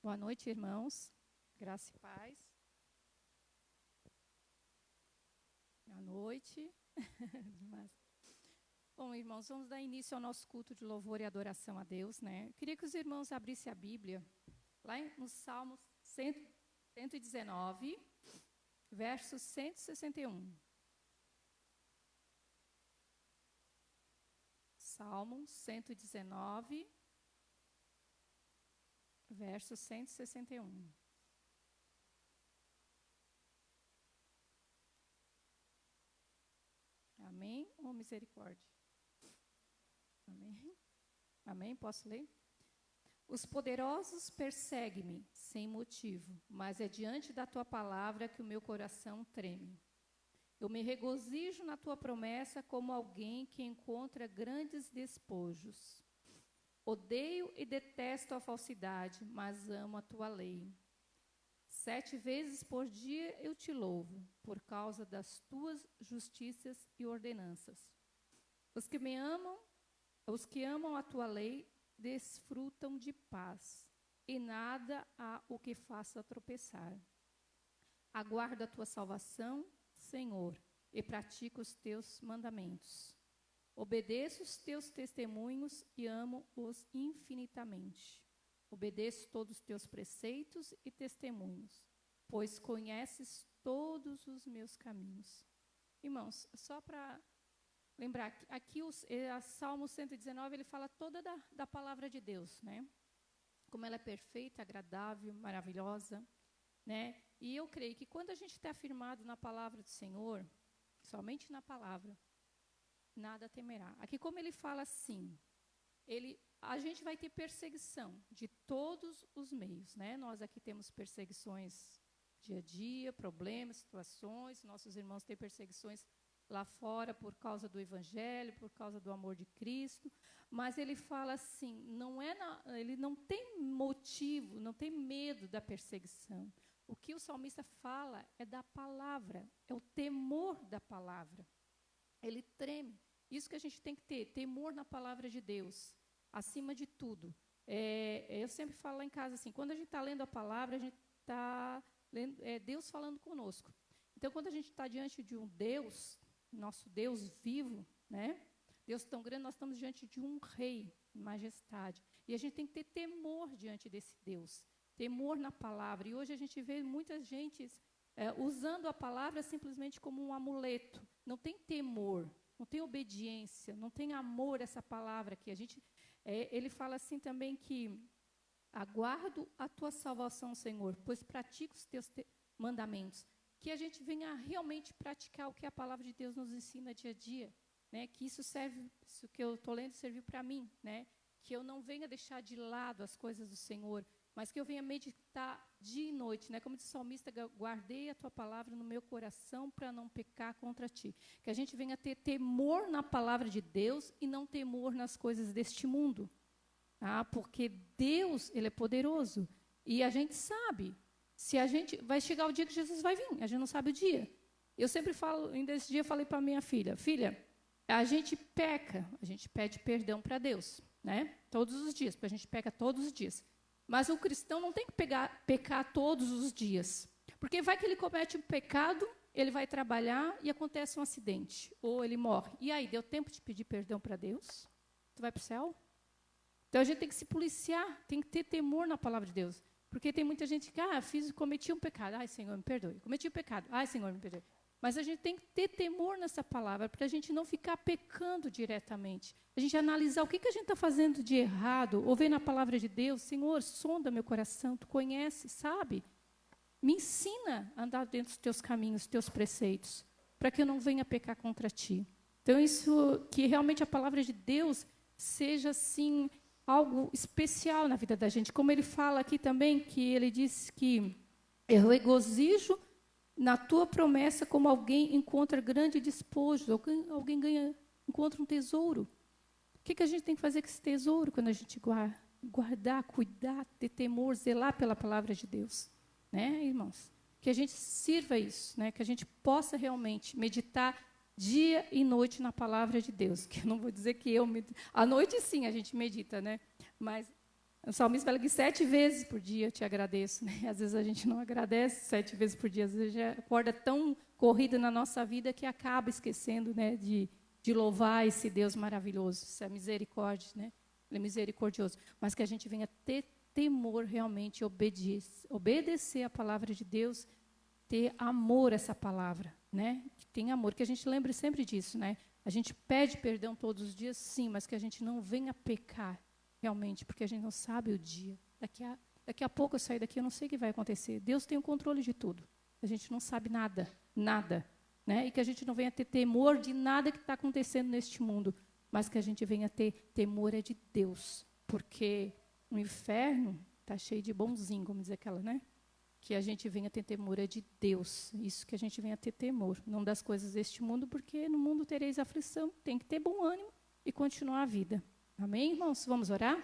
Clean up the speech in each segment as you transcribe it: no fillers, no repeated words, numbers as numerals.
Boa noite, irmãos. Graça e paz. Boa noite. Bom, irmãos, vamos dar início ao nosso culto de louvor e adoração a Deus, né? Eu queria que os irmãos abrissem a Bíblia, lá no Salmo 119, verso 161. Salmo 119, verso 161. Amém ou misericórdia? Amém? Amém? Posso ler? Os poderosos perseguem-me sem motivo, mas é diante da tua palavra que o meu coração treme. Eu me regozijo na tua promessa como alguém que encontra grandes despojos. Odeio e detesto a falsidade, mas amo a tua lei. 7 vezes por dia eu te louvo, por causa das tuas justiças e ordenanças. Os que amam a tua lei desfrutam de paz, e nada há o que faça tropeçar. Aguardo a tua salvação, Senhor, e pratico os teus mandamentos. Obedeço os teus testemunhos e amo-os infinitamente. Obedeço todos os teus preceitos e testemunhos, pois conheces todos os meus caminhos. Irmãos, só para lembrar, aqui o Salmo 119, ele fala toda da palavra de Deus, né? Como ela é perfeita, agradável, maravilhosa, né? E eu creio que quando a gente está firmado na palavra do Senhor, somente na palavra, nada temerá. Aqui como ele fala assim, a gente vai ter perseguição de todos os meios, né? Nós aqui temos perseguições dia a dia, problemas, situações, nossos irmãos têm perseguições lá fora por causa do Evangelho, por causa do amor de Cristo, mas ele fala assim, ele não tem motivo, não tem medo da perseguição. O que o salmista fala é da palavra, é o temor da palavra. Ele treme. Isso que a gente tem que ter, temor na palavra de Deus, acima de tudo. Eu sempre falo lá em casa assim, quando a gente está lendo a palavra, a gente está lendo Deus falando conosco. Então, quando a gente está diante de um Deus, nosso Deus vivo, né? Deus tão grande, nós estamos diante de um rei, majestade. E a gente tem que ter temor diante desse Deus, temor na palavra. E hoje a gente vê muita gente usando a palavra simplesmente como um amuleto. Não tem temor, não tem obediência, não tem amor essa palavra aqui. Ele fala assim também que aguardo a tua salvação, Senhor, pois pratico os teus mandamentos. Que a gente venha realmente praticar o que a palavra de Deus nos ensina dia a dia, né? Que isso que eu estou lendo serviu para mim, né? Que eu não venha deixar de lado as coisas do Senhor, mas que eu venha meditar dia e noite, né? Como diz o salmista, guardei a tua palavra no meu coração para não pecar contra ti. Que a gente venha ter temor na palavra de Deus e não temor nas coisas deste mundo. Porque Deus, ele é poderoso. E a gente sabe, vai chegar o dia que Jesus vai vir, a gente não sabe o dia. Eu sempre falo, ainda esse dia eu falei para minha filha, a gente peca, a gente pede perdão para Deus, né? Todos os dias, porque a gente peca todos os dias. Mas o cristão não tem que pecar todos os dias. Porque vai que ele comete um pecado, ele vai trabalhar e acontece um acidente. Ou ele morre. E aí, deu tempo de pedir perdão para Deus? Tu vai para o céu? Então, a gente tem que se policiar, tem que ter temor na palavra de Deus. Porque tem muita gente que, cometi um pecado. Ai, Senhor, me perdoe. Cometi um pecado. Ai, Senhor, me perdoe. Mas a gente tem que ter temor nessa palavra, para a gente não ficar pecando diretamente. A gente analisar o que a gente está fazendo de errado, ou ver na palavra de Deus, Senhor, sonda meu coração, tu conhece, sabe? Me ensina a andar dentro dos teus caminhos, dos teus preceitos, para que eu não venha pecar contra ti. Então, isso, que realmente a palavra de Deus seja, assim, algo especial na vida da gente. Como ele fala aqui também, que ele diz que eu regozijo na tua promessa como alguém encontra grande despojo, alguém encontra um tesouro. O que a gente tem que fazer com esse tesouro quando a gente guardar, cuidar, ter temor, zelar pela palavra de Deus? Né, irmãos? Que a gente sirva isso, né? Que a gente possa realmente meditar dia e noite na palavra de Deus. Que eu não vou dizer que à noite sim a gente medita, né? Mas O salmista fala que 7 vezes por dia eu te agradeço, né? Às vezes a gente não agradece 7 vezes por dia, às vezes já acorda tão corrida na nossa vida que acaba esquecendo, né, de louvar esse Deus maravilhoso, essa misericórdia, né? Ele é misericordioso, mas que a gente venha ter temor realmente, obedecer a palavra de Deus, ter amor a essa palavra, né? Que tem amor, que a gente lembre sempre disso, né? A gente pede perdão todos os dias, sim, mas que a gente não venha pecar realmente, porque a gente não sabe o dia. Daqui a pouco eu sair daqui, eu não sei o que vai acontecer. Deus tem o controle de tudo. A gente não sabe nada, né? E que a gente não venha ter temor de nada que está acontecendo neste mundo, mas que a gente venha ter temor de Deus, porque o inferno está cheio de bonzinho, como diz aquela, né? Que a gente venha ter temor de Deus, isso que a gente venha ter temor, não das coisas deste mundo, porque no mundo tereis aflição, tem que ter bom ânimo e continuar a vida. Amém, irmãos? Vamos orar?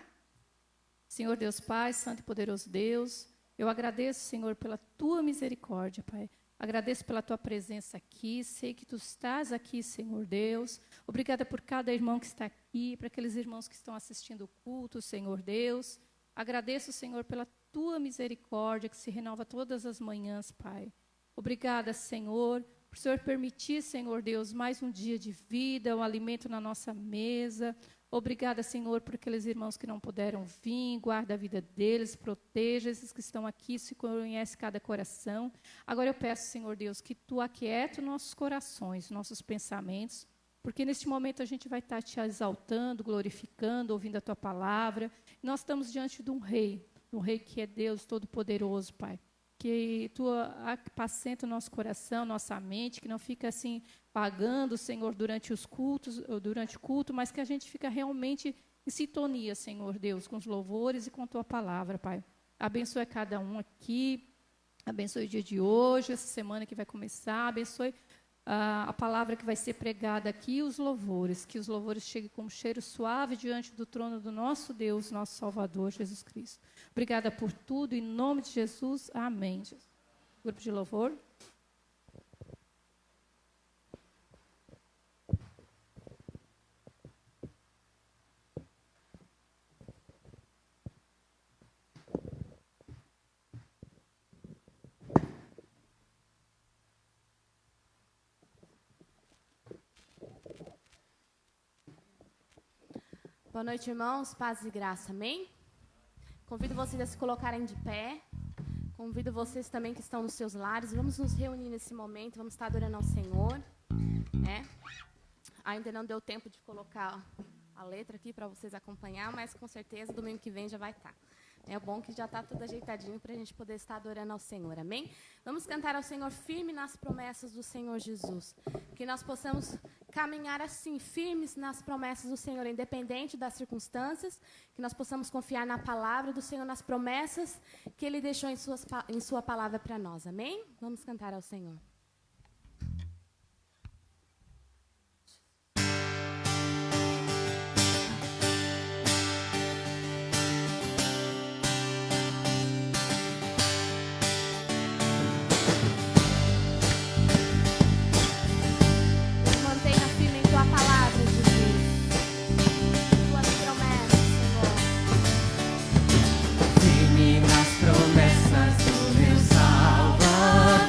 Senhor Deus Pai, Santo e Poderoso Deus, eu agradeço, Senhor, pela Tua misericórdia, Pai. Agradeço pela Tua presença aqui, sei que Tu estás aqui, Senhor Deus. Obrigada por cada irmão que está aqui, para aqueles irmãos que estão assistindo o culto, Senhor Deus. Agradeço, Senhor, pela Tua misericórdia que se renova todas as manhãs, Pai. Obrigada, Senhor, por o Senhor permitir, Senhor Deus, mais um dia de vida, um alimento na nossa mesa. Obrigada, Senhor, por aqueles irmãos que não puderam vir, guarda a vida deles, proteja esses que estão aqui, se conhece cada coração. Agora eu peço, Senhor Deus, que Tu aquieta nossos corações, nossos pensamentos, porque neste momento a gente vai estar Te exaltando, glorificando, ouvindo a Tua palavra. Nós estamos diante de um rei que é Deus Todo-Poderoso, Pai. Que Tu apacenta o nosso coração, nossa mente, que não fica assim pagando, Senhor, durante os cultos, ou durante o culto, mas que a gente fica realmente em sintonia, Senhor Deus, com os louvores e com a Tua palavra, Pai. Abençoe cada um aqui, abençoe o dia de hoje, essa semana que vai começar, abençoe a palavra que vai ser pregada aqui, os louvores, que os louvores cheguem com um cheiro suave diante do trono do nosso Deus, nosso Salvador, Jesus Cristo. Obrigada por tudo, em nome de Jesus, amém. Grupo de louvor. Boa noite, irmãos. Paz e graça, amém? Convido vocês a se colocarem de pé. Convido vocês também que estão nos seus lares. Vamos nos reunir nesse momento, vamos estar adorando ao Senhor. Ainda não deu tempo de colocar a letra aqui para vocês acompanhar, mas com certeza domingo que vem já vai estar. É bom que já está tudo ajeitadinho para a gente poder estar adorando ao Senhor, amém? Vamos cantar ao Senhor firme nas promessas do Senhor Jesus. Que nós possamos caminhar assim, firmes nas promessas do Senhor, independente das circunstâncias. Que nós possamos confiar na palavra do Senhor, nas promessas que Ele deixou em sua palavra para nós, amém? Vamos cantar ao Senhor. Firme nas promessas do meu Salvador.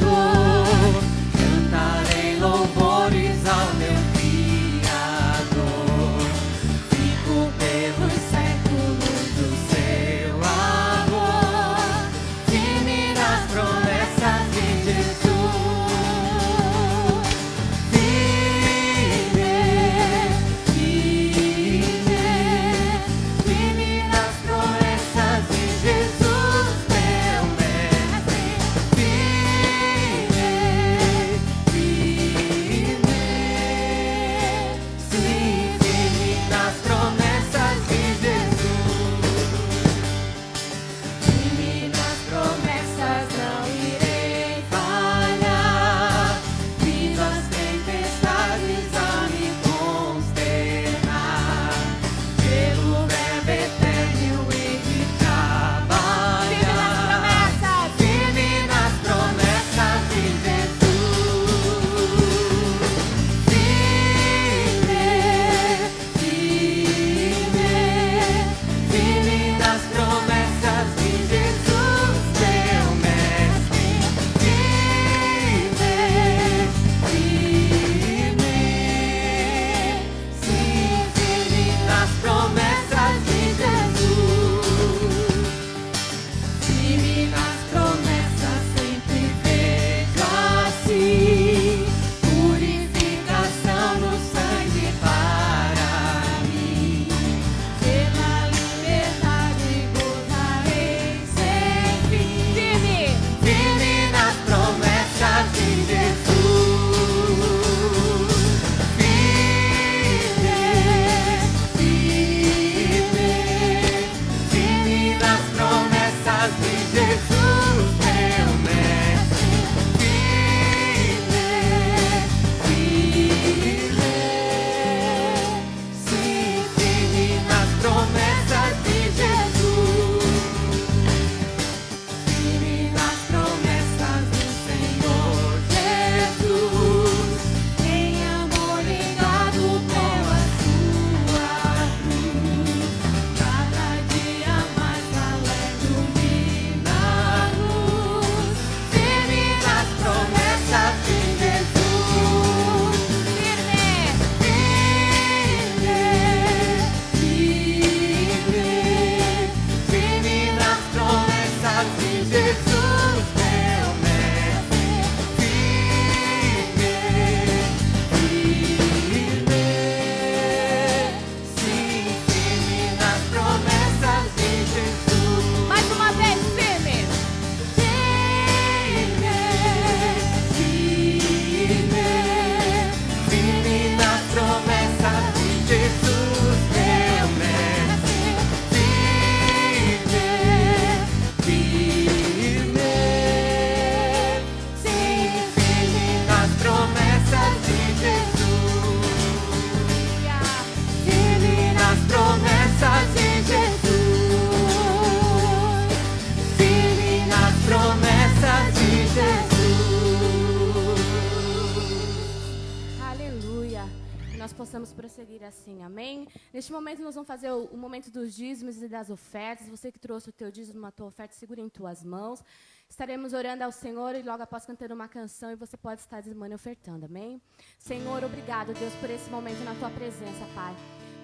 possamos prosseguir assim, amém? Neste momento nós vamos fazer o momento dos dízimos e das ofertas. Você que trouxe o teu dízimo, a tua oferta, segura em tuas mãos. Estaremos orando ao Senhor e logo após cantando uma canção e você pode estar dizimando e ofertando, amém? Senhor, obrigado, Deus, por esse momento na tua presença, Pai.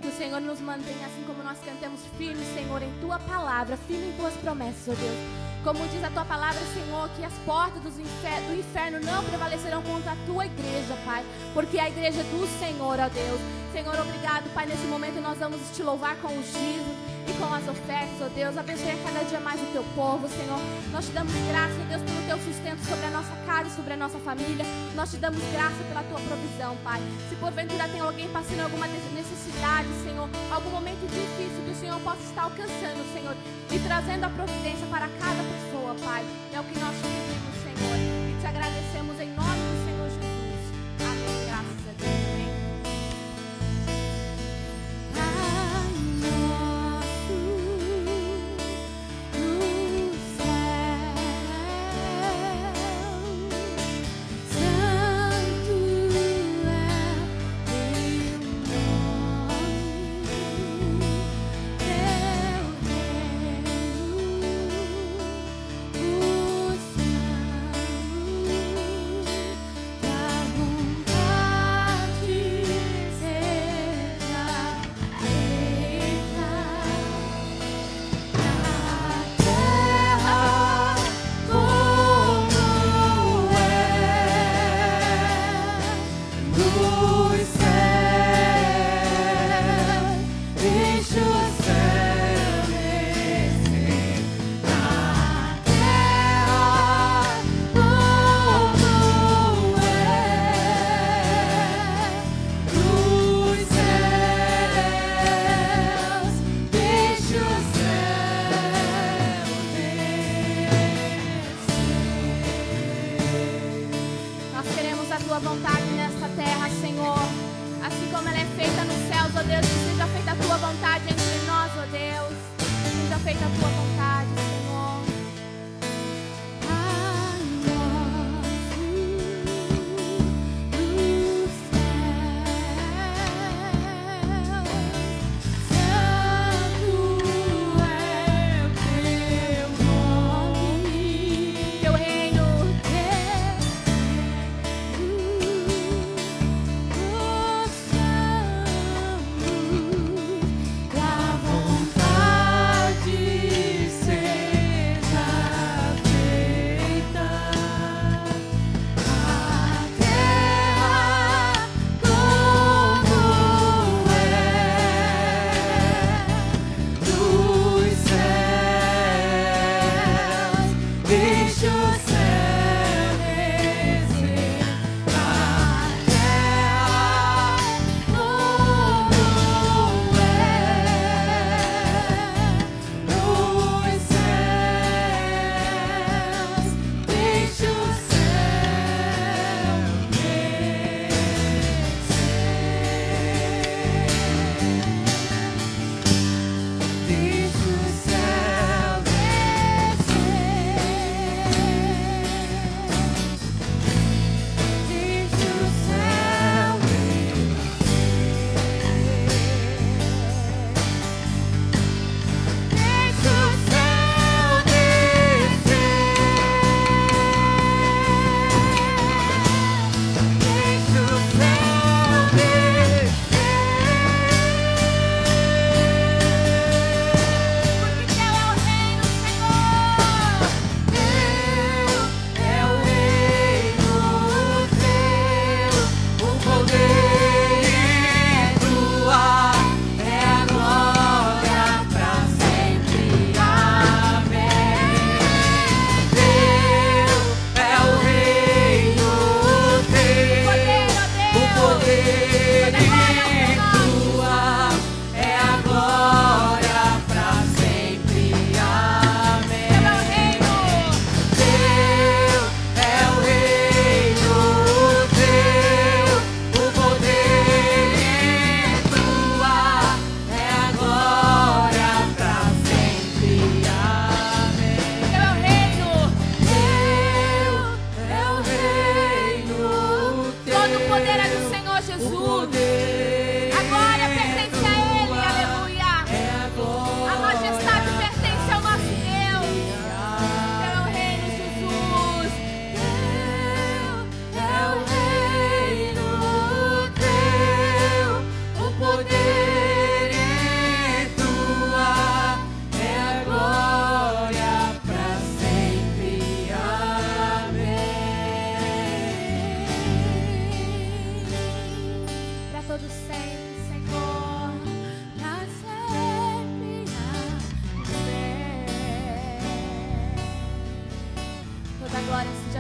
Que o Senhor nos mantenha assim como nós cantamos firme, Senhor, em tua palavra, firme em tuas promessas, ó Deus. Como diz a tua palavra, Senhor, que as portas do inferno não prevalecerão contra a tua igreja, Pai, porque é a igreja é do Senhor, ó Deus. Senhor, obrigado, Pai, nesse momento nós vamos te louvar com os dízimos e com as ofertas, ó Deus. Abençoe a cada dia mais o teu povo, Senhor. Nós te damos graça, ó Deus, pelo teu sustento sobre a nossa casa, sobre a nossa família. Nós te damos graça pela tua provisão, Pai. Se porventura tem alguém passando alguma necessidade, Senhor, algum momento difícil que o Senhor possa estar alcançando, Senhor, e trazendo a providência para cada pessoa, Pai. É o que nós te pedimos, Senhor, e te agradecemos em nome do Senhor Jesus. Amém. Graças a Deus. Amém.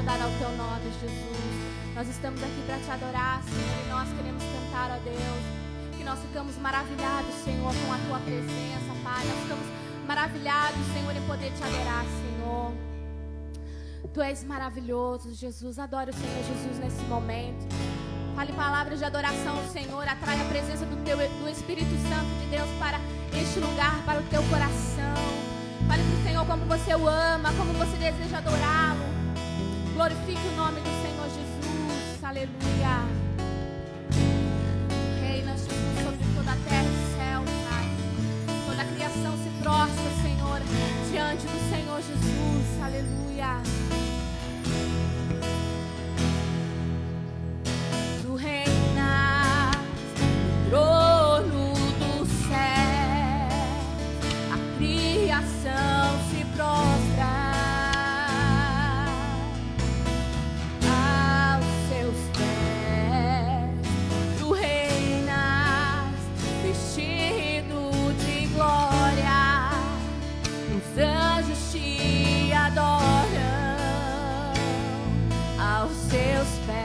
seja dada ao teu nome, Jesus. Nós estamos aqui para te adorar, Senhor, e nós queremos cantar, ó Deus, que nós ficamos maravilhados, Senhor, com a tua presença, Pai. Nós ficamos maravilhados, Senhor, em poder te adorar, Senhor. Tu és maravilhoso, Jesus. Adore o Senhor Jesus nesse momento. Fale palavras de adoração ao Senhor. Atrai a presença do Espírito Santo de Deus para este lugar, para o teu coração. Fale para o Senhor como você o ama, como você deseja adorá-lo. Glorifique o nome do Senhor Jesus. Aleluia. Reina, Jesus, sobre toda a terra e céu, Pai. Toda a criação se prostra, Senhor, diante do Senhor Jesus. Aleluia. Tu reinas no trono do céu, a criação se prostra aos seus pés. Tu reinas vestido de glória, os anjos te adoram aos seus pés.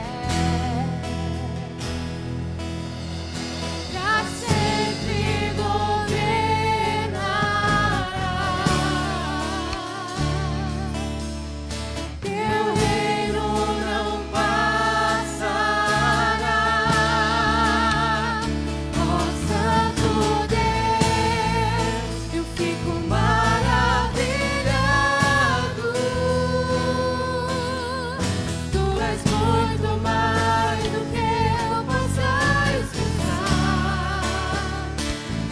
Pra sempre governará, teu reino não passará. Ó Santo Deus, eu fico maravilhado. Tu és muito mais do que eu possa expressar.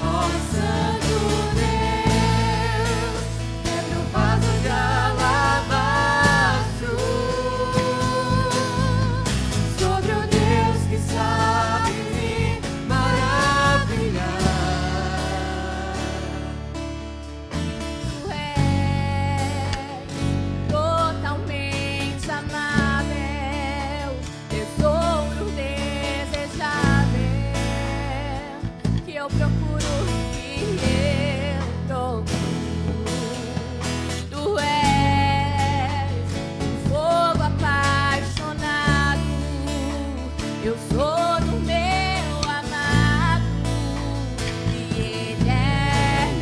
Ó Santo Deus, quebra o vaso de alabastro sobre o Deus que sabe me maravilhar. Tu és totalmente amável, tesouro desejável, que eu procuro, que eu procuro. Tu és um fogo apaixonado, eu sou do meu amado, e ele é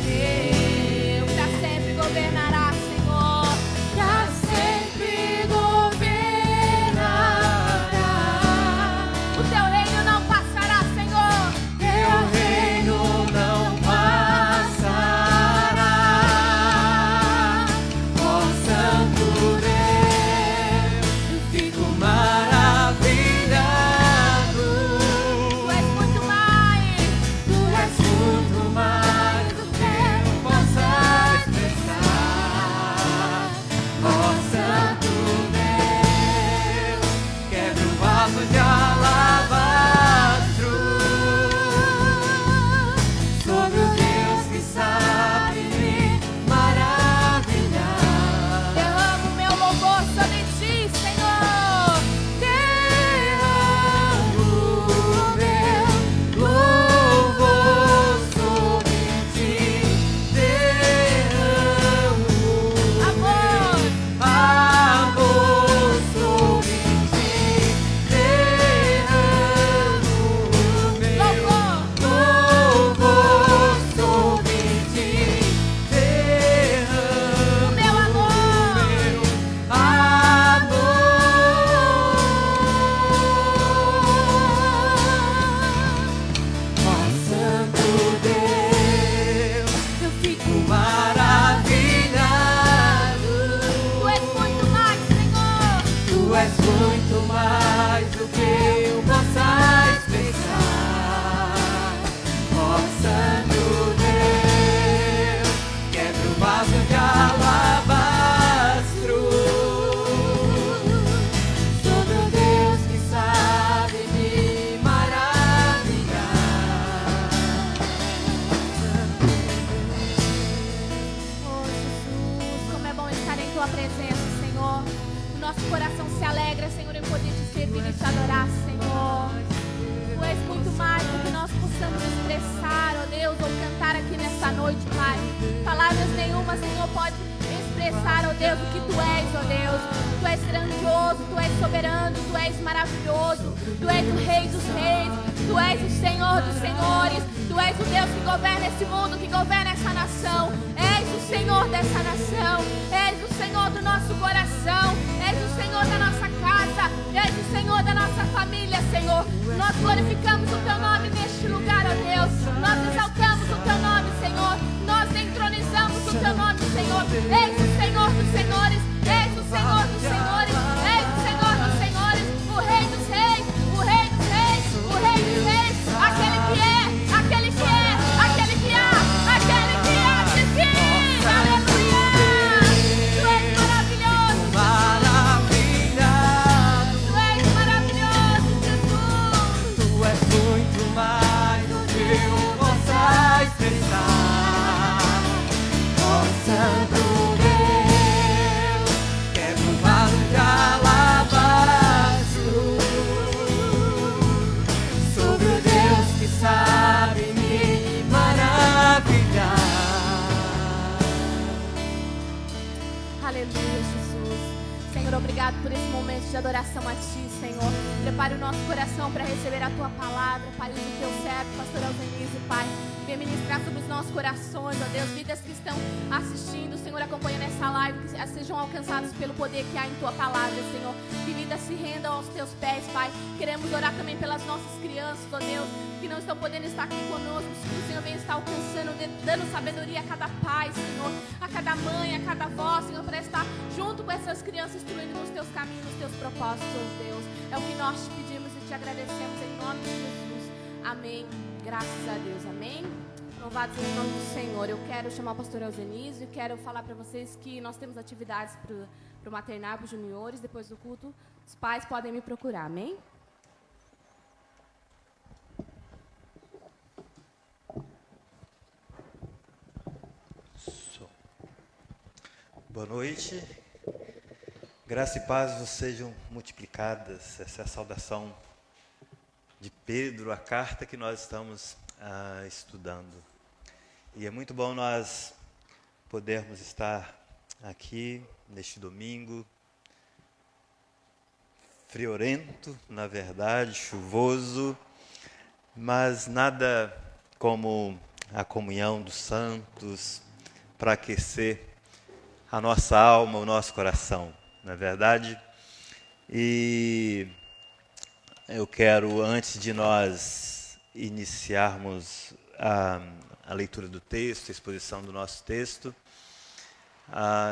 meu. Pra sempre governará, Senhor, pra sempre governará. O teu reino não passará, Senhor. Teu reino não passará. Ó Santo Deus, eu fico maravilhado. Tu és muito mais do que eu possa expressar. Ó Santo Deus, quebra o vaso de alabastro sobre o Deus que sabe me maravilhar. Derramo meu louvor sobre ti, Senhor. Derramo meu louvor sobre ti. Derramo amor sobre ti. Derramo meu louvor sobre ti. Derramo meu amor. Ó Santo Deus, eu fico maravilhado. Tu és muito mais, Senhor. Tu és muito mais do que eu possa expressar. Ó Santo Deus, quebra o vaso de alabastro sobre o Deus que sabe me maravilhar. Oh Jesus, como é bom estar em tua presença, Senhor. O nosso coração se alegra, Senhor, em poder te servir e te adorar, Senhor. Tu és muito mais do que nós possamos expressar, ó Deus, ou cantar aqui nesta noite, Pai. Palavras nenhuma, Senhor, pode expressar expressar, ó Deus, o que Tu és, ó Deus. Tu és grandioso, Tu és soberano, Tu és maravilhoso, Tu és o Rei dos Reis, Tu és o Senhor dos Senhores, Tu és o Deus que governa esse mundo, que governa essa nação. És o Senhor dessa nação, és o Senhor do nosso coração, és o Senhor da nossa casa, és o Senhor da nossa família, Senhor. Nós glorificamos o Teu nome neste lugar, ó Deus. Nós exaltamos o Teu nome, Senhor. Nós entronizamos o Teu nome, Senhor. És o Senhor dos Senhores, és o Senhor dos Senhores, és o Senhor dos Senhores, o Rei dos Reis, o Rei dos Reis, o Rei dos Reis, aquele que é, aquele que é, aquele que há, aquele que há de vir. Aleluia! Tu és maravilhoso, Tu és maravilhoso, Jesus. Tu és muito mais do que eu possa expressar. Ó Santo Deus, quero um vaso de alabastro sobre o Deus que sabe me maravilhar. Aleluia, Jesus. Senhor, obrigado por esse momento de adoração a Ti, Senhor. Prepare o nosso coração para receber a Tua palavra. Pai, usa o Teu servo, pastor Alzenise, Pai. Venha ministrar sobre os nossos corações, ó Deus. Vidas que estão assistindo, Senhor, acompanhando essa live, que sejam alcançadas pelo poder que há em Tua palavra, Senhor. Que vidas se rendam aos Teus pés, Pai. Queremos orar também pelas nossas crianças, ó Deus, que não estão podendo estar aqui conosco. Que o Senhor venha estar alcançando, dando sabedoria a cada pai, Senhor, a cada mãe, a cada avó, Senhor, para estar junto com essas crianças, instruindo nos Teus caminhos, nos Teus propósitos, ó Deus. É o que nós te pedimos e te agradecemos em nome de Jesus. Amém. Graças a Deus. Amém. Louvado seja o nome do Senhor. Eu quero chamar o pastor Alzenise e quero falar para vocês que nós temos atividades para o maternal, para os juniores. Depois do culto, os pais podem me procurar. Amém? Boa noite. Graça e paz vos sejam multiplicadas. Essa é a saudação de Pedro, a carta que nós estamos estudando. E é muito bom nós podermos estar aqui neste domingo, friorento, na verdade, chuvoso, mas nada como a comunhão dos santos para aquecer a nossa alma, o nosso coração, não é verdade? E eu quero, antes de nós iniciarmos a leitura do texto, a exposição do nosso texto,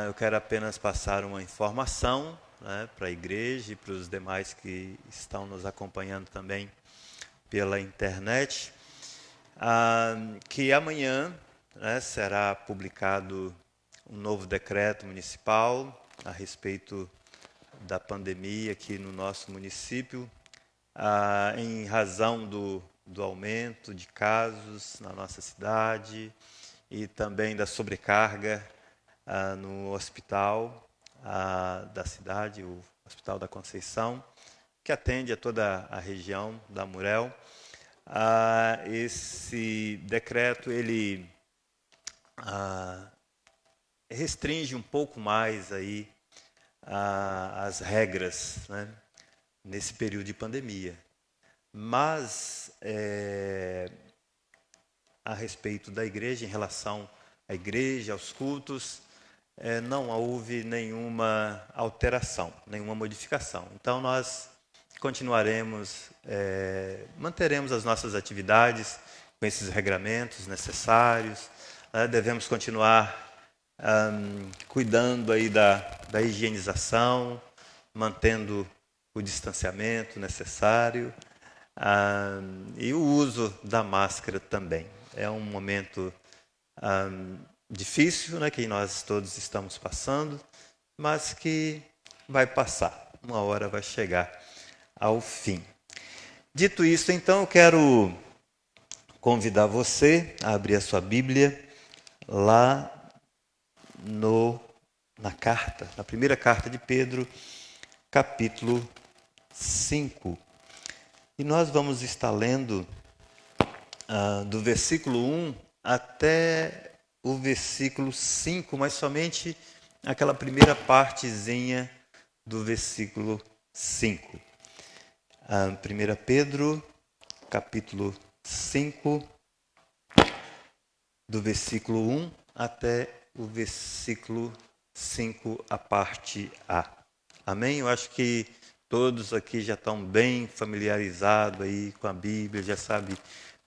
eu quero apenas passar uma informação, né, para a igreja e para os demais que estão nos acompanhando também pela internet, que amanhã, né, será publicado um novo decreto municipal a respeito da pandemia aqui no nosso município, em razão do aumento de casos na nossa cidade e também da sobrecarga no hospital da cidade, o Hospital da Conceição, que atende a toda a região da Murel. Esse decreto, ele restringe um pouco mais aí as regras, né, nesse período de pandemia. Mas, a respeito da igreja, em relação à igreja, aos cultos, não houve nenhuma alteração, nenhuma modificação. Então, nós continuaremos, manteremos as nossas atividades com esses regramentos necessários, né, devemos continuar cuidando aí da higienização, mantendo o distanciamento necessário e o uso da máscara também. É um momento difícil, né, que nós todos estamos passando, mas que vai passar, uma hora vai chegar ao fim. Dito isso, então, eu quero convidar você a abrir a sua Bíblia lá na primeira carta de Pedro, capítulo 5. E nós vamos estar lendo do versículo 1 até o versículo 5, mas somente aquela primeira partezinha do versículo 5. 1 Pedro, capítulo 5, do versículo 1 até o versículo 5, a parte A. Amém? Eu acho que todos aqui já estão bem familiarizados aí com a Bíblia, já sabem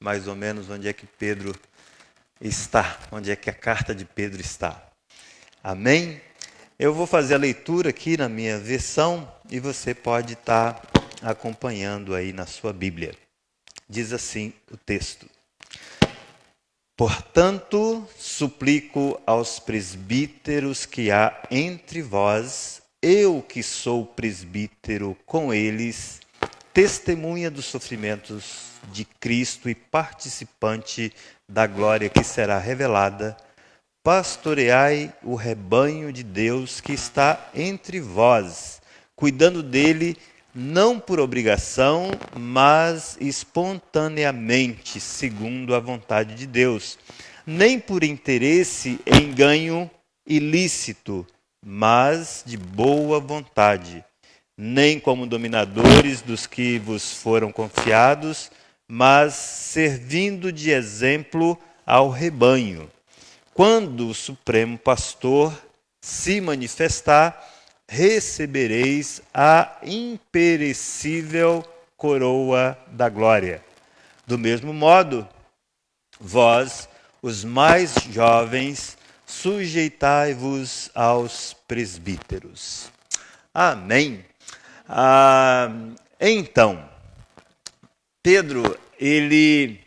mais ou menos onde é que Pedro está, onde é que a carta de Pedro está. Amém? Eu vou fazer a leitura aqui na minha versão e você pode estar acompanhando aí na sua Bíblia. Diz assim o texto: Portanto, suplico aos presbíteros que há entre vós, eu que sou presbítero com eles, testemunha dos sofrimentos de Cristo e participante da glória que será revelada, pastoreai o rebanho de Deus que está entre vós, cuidando dele não por obrigação, mas espontaneamente, segundo a vontade de Deus, nem por interesse em ganho ilícito, mas de boa vontade, nem como dominadores dos que vos foram confiados, mas servindo de exemplo ao rebanho. Quando o Supremo Pastor se manifestar, recebereis a imperecível coroa da glória. Do mesmo modo, vós, os mais jovens, sujeitai-vos aos presbíteros. Amém. Então, Pedro, ele,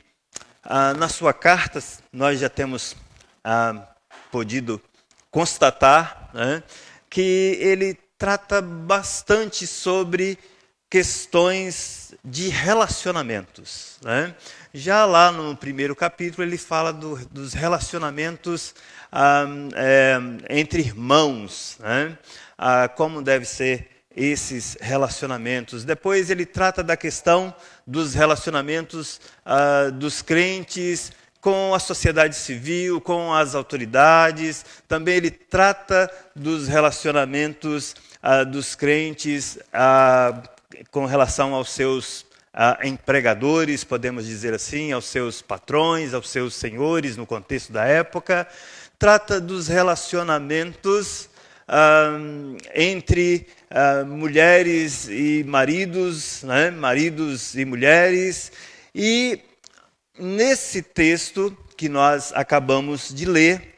na sua carta, nós já temos podido constatar, né, que ele trata bastante sobre questões de relacionamentos, né? Já lá no primeiro capítulo ele fala dos relacionamentos entre irmãos, né? Como deve ser esses relacionamentos. Depois ele trata da questão dos relacionamentos dos crentes com a sociedade civil, com as autoridades. Também ele trata dos relacionamentos dos crentes com relação aos seus empregadores, podemos dizer assim, aos seus patrões, aos seus senhores, no contexto da época. Trata dos relacionamentos entre mulheres e maridos, né? Maridos e mulheres. E nesse texto que nós acabamos de ler,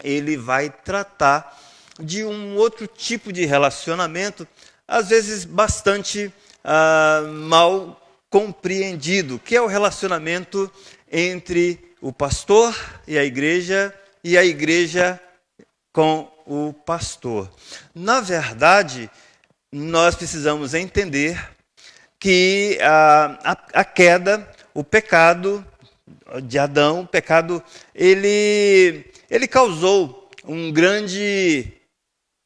ele vai tratar de um outro tipo de relacionamento, às vezes bastante mal compreendido, que é o relacionamento entre o pastor e a igreja com o pastor. Na verdade, nós precisamos entender que a queda, o pecado de Adão, o pecado, ele causou um grande,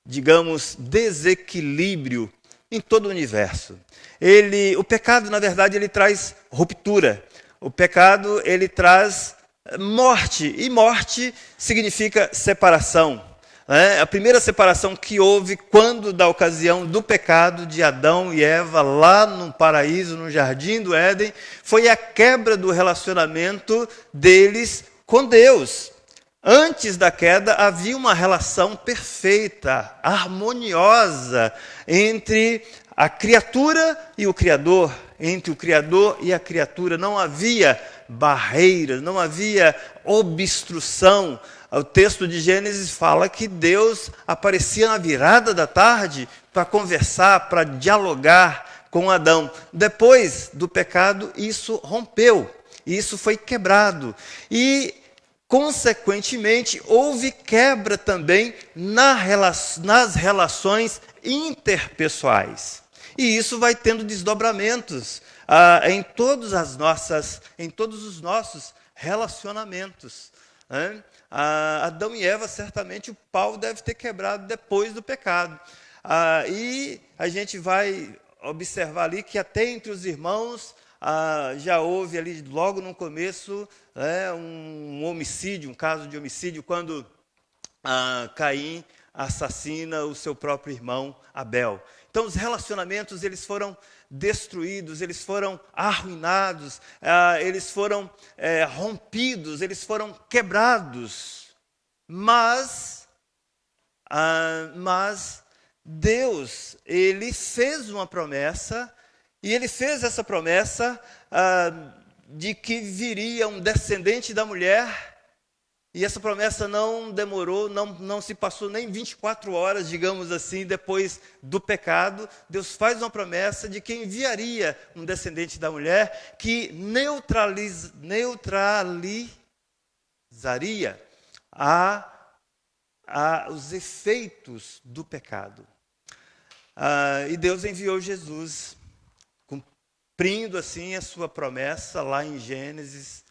digamos, desequilíbrio em todo o universo. O pecado, na verdade, ele traz ruptura. O pecado, ele traz morte, e morte significa separação. A primeira separação que houve quando da ocasião do pecado de Adão e Eva lá no paraíso, no jardim do Éden, foi a quebra do relacionamento deles com Deus. Antes da queda havia uma relação perfeita, harmoniosa entre a criatura e o Criador, entre o Criador e a criatura. Não havia barreiras, não havia obstrução. O texto de Gênesis fala que Deus aparecia na virada da tarde para conversar, para dialogar com Adão. Depois do pecado, isso rompeu, isso foi quebrado. E, consequentemente, houve quebra também nas relações interpessoais. E isso vai tendo desdobramentos em todos os nossos relacionamentos. Adão e Eva, certamente, o pau deve ter quebrado depois do pecado. E a gente vai observar ali que até entre os irmãos já houve ali, logo no começo, um homicídio, um caso de homicídio, quando Caim assassina o seu próprio irmão Abel. Então os relacionamentos eles foram destruídos, eles foram arruinados, eles foram rompidos, eles foram quebrados. Mas Deus, Ele fez uma promessa, e Ele fez essa promessa de que viria um descendente da mulher, e essa promessa não demorou, não se passou nem 24 horas, digamos assim, depois do pecado. Deus faz uma promessa de que enviaria um descendente da mulher que neutralizaria os efeitos do pecado. E Deus enviou Jesus, cumprindo assim a sua promessa lá em Gênesis,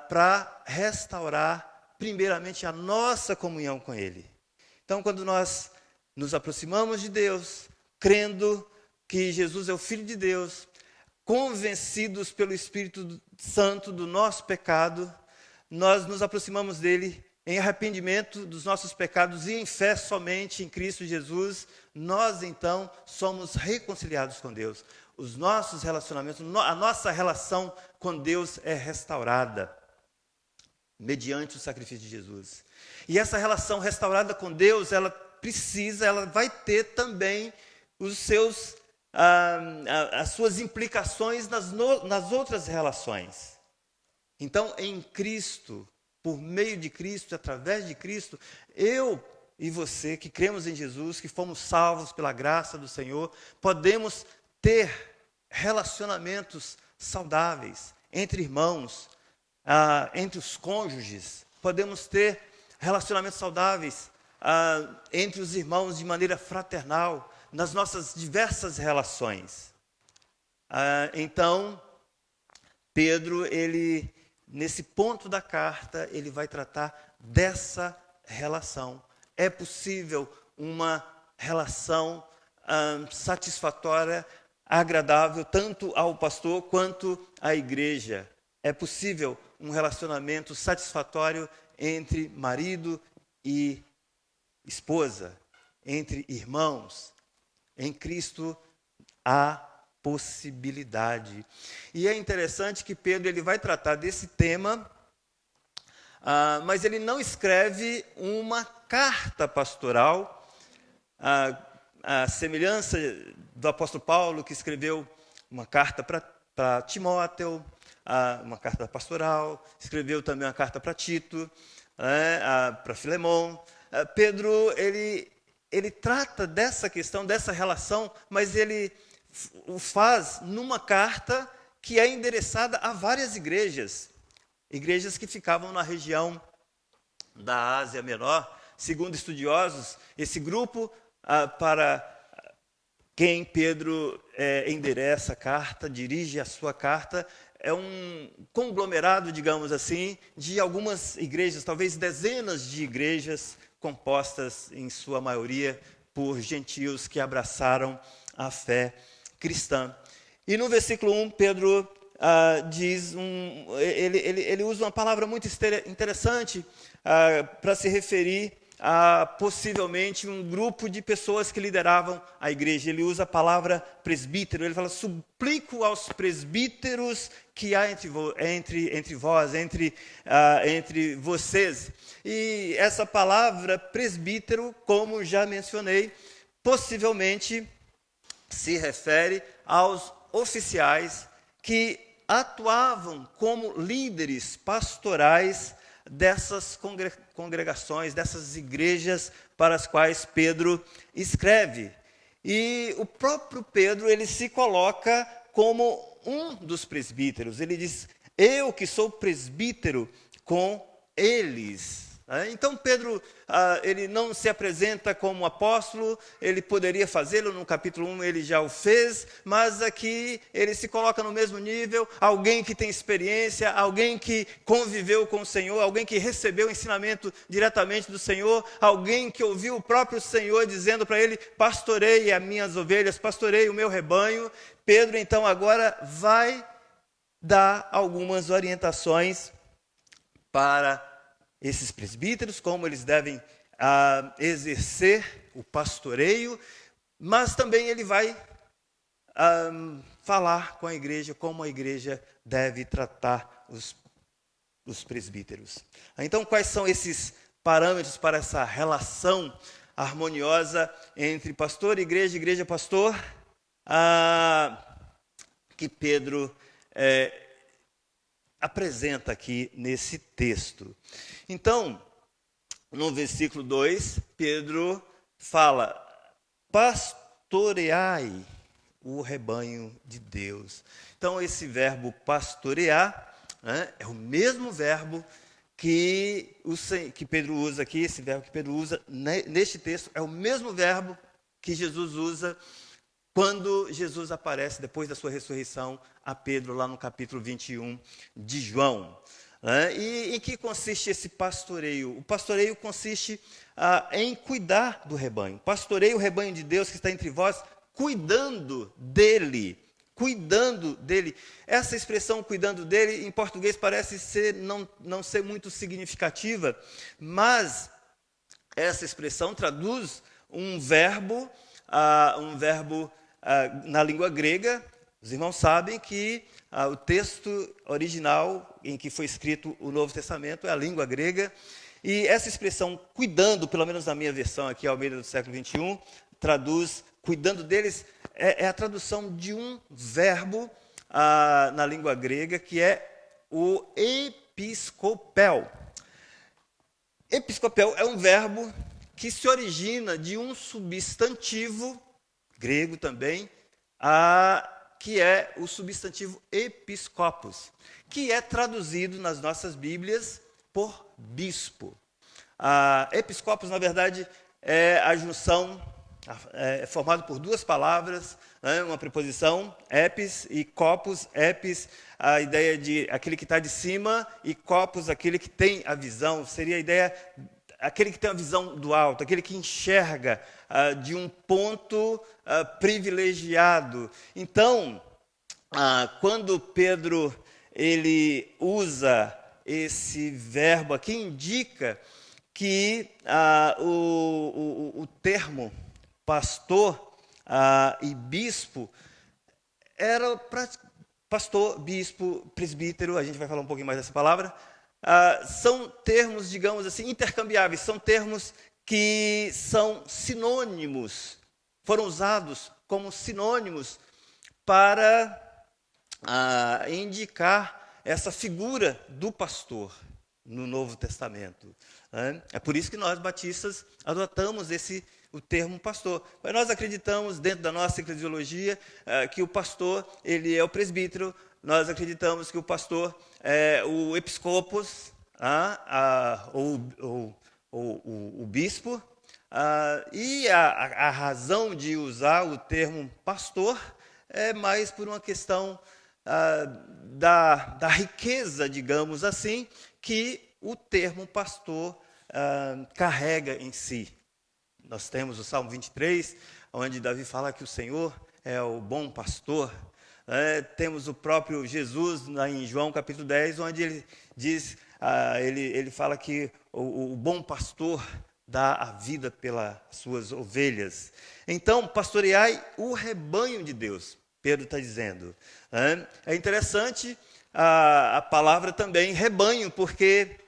para restaurar primeiramente a nossa comunhão com Ele. Então, quando nós nos aproximamos de Deus, crendo que Jesus é o Filho de Deus, convencidos pelo Espírito Santo do nosso pecado, nós nos aproximamos dele em arrependimento dos nossos pecados e em fé somente em Cristo Jesus, nós então somos reconciliados com Deus. Os nossos relacionamentos, a nossa relação com Deus é restaurada mediante o sacrifício de Jesus. E essa relação restaurada com Deus, ela vai ter também as suas implicações nas outras relações. Então, em Cristo, por meio de Cristo, através de Cristo, eu e você que cremos em Jesus, que fomos salvos pela graça do Senhor, podemos ter relacionamentos saudáveis entre irmãos, entre os cônjuges, podemos ter relacionamentos saudáveis entre os irmãos de maneira fraternal, nas nossas diversas relações. Então, Pedro, nesse ponto da carta, ele vai tratar dessa relação. É possível uma relação satisfatória, agradável, tanto ao pastor quanto à igreja. É possível um relacionamento satisfatório entre marido e esposa, entre irmãos. Em Cristo há possibilidade. E é interessante que Pedro ele vai tratar desse tema, mas ele não escreve uma carta pastoral, a semelhança do apóstolo Paulo, que escreveu uma carta para Timóteo, uma carta pastoral, escreveu também uma carta para Tito, para Filemão. Pedro, ele trata dessa questão, dessa relação, mas ele o faz numa carta que é endereçada a várias igrejas que ficavam na região da Ásia Menor. Segundo estudiosos, esse grupo para quem Pedro endereça a carta, dirige a sua carta, é um conglomerado, digamos assim, de algumas igrejas, talvez dezenas de igrejas, compostas em sua maioria por gentios que abraçaram a fé cristã. E no versículo 1, Pedro ele usa uma palavra muito interessante para se referir a possivelmente um grupo de pessoas que lideravam a igreja. Ele usa a palavra presbítero, ele fala: suplico aos presbíteros que há entre vós, entre vocês. E essa palavra presbítero, como já mencionei, possivelmente se refere aos oficiais que atuavam como líderes pastorais dessas congregações, dessas igrejas para as quais Pedro escreve. E o próprio Pedro, ele se coloca como um dos presbíteros. Ele diz: eu que sou presbítero com eles. Então Pedro, ele não se apresenta como apóstolo, ele poderia fazê-lo, no capítulo 1 ele já o fez, mas aqui ele se coloca no mesmo nível, alguém que tem experiência, alguém que conviveu com o Senhor, alguém que recebeu o ensinamento diretamente do Senhor, alguém que ouviu o próprio Senhor dizendo para ele: pastorei as minhas ovelhas, pastorei o meu rebanho. Pedro então agora vai dar algumas orientações para esses presbíteros, como eles devem exercer o pastoreio, mas também ele vai falar com a igreja como a igreja deve tratar os presbíteros. Então, quais são esses parâmetros para essa relação harmoniosa entre pastor, igreja, igreja, pastor, que Pedro apresenta aqui nesse texto? Então, no versículo 2, Pedro fala: pastoreai o rebanho de Deus. Então, esse verbo pastorear, né, é o mesmo verbo que Pedro usa aqui, esse verbo que Pedro usa neste texto, é o mesmo verbo que Jesus usa quando Jesus aparece, depois da sua ressurreição, a Pedro, lá no capítulo 21 de João. E em que consiste esse pastoreio? O pastoreio consiste em cuidar do rebanho. Pastoreio o rebanho de Deus que está entre vós, cuidando dele. Cuidando dele. Essa expressão, cuidando dele, em português parece não ser muito significativa, mas essa expressão traduz um verbo na língua grega. Os irmãos sabem que o texto original em que foi escrito o Novo Testamento é a língua grega, e essa expressão cuidando, pelo menos na minha versão aqui, Almeida do século 21, traduz cuidando deles, é a tradução de um verbo na língua grega, que é o episcopel. Episcopel é um verbo que se origina de um substantivo, grego também, que é o substantivo episcopos, que é traduzido nas nossas Bíblias por bispo. Episcopos, na verdade, é a junção, é formado por duas palavras, né, uma preposição, epis, e copos. Epis, a ideia de aquele que está de cima, e copos, aquele que tem a visão. Seria a ideia, aquele que tem a visão do alto, aquele que enxerga de um ponto privilegiado. Então, quando Pedro ele usa esse verbo aqui, indica que o termo pastor e bispo era pastor, bispo, presbítero, a gente vai falar um pouquinho mais dessa palavra, são termos, digamos assim, intercambiáveis, são termos que são sinônimos, foram usados como sinônimos para indicar essa figura do pastor no Novo Testamento. É por isso que nós, batistas, adotamos o termo pastor. Mas nós acreditamos, dentro da nossa eclesiologia, que o pastor ele é o presbítero, nós acreditamos que o pastor é o episcopos, ou o bispo, e a razão de usar o termo pastor é mais por uma questão da riqueza, digamos assim, que o termo pastor carrega em si. Nós temos o Salmo 23, onde Davi fala que o Senhor é o bom pastor. Temos o próprio Jesus em João capítulo 10, onde ele diz, ele fala que o bom pastor dá a vida pelas suas ovelhas. Então, pastoreai o rebanho de Deus, Pedro está dizendo. É interessante a palavra também rebanho, porque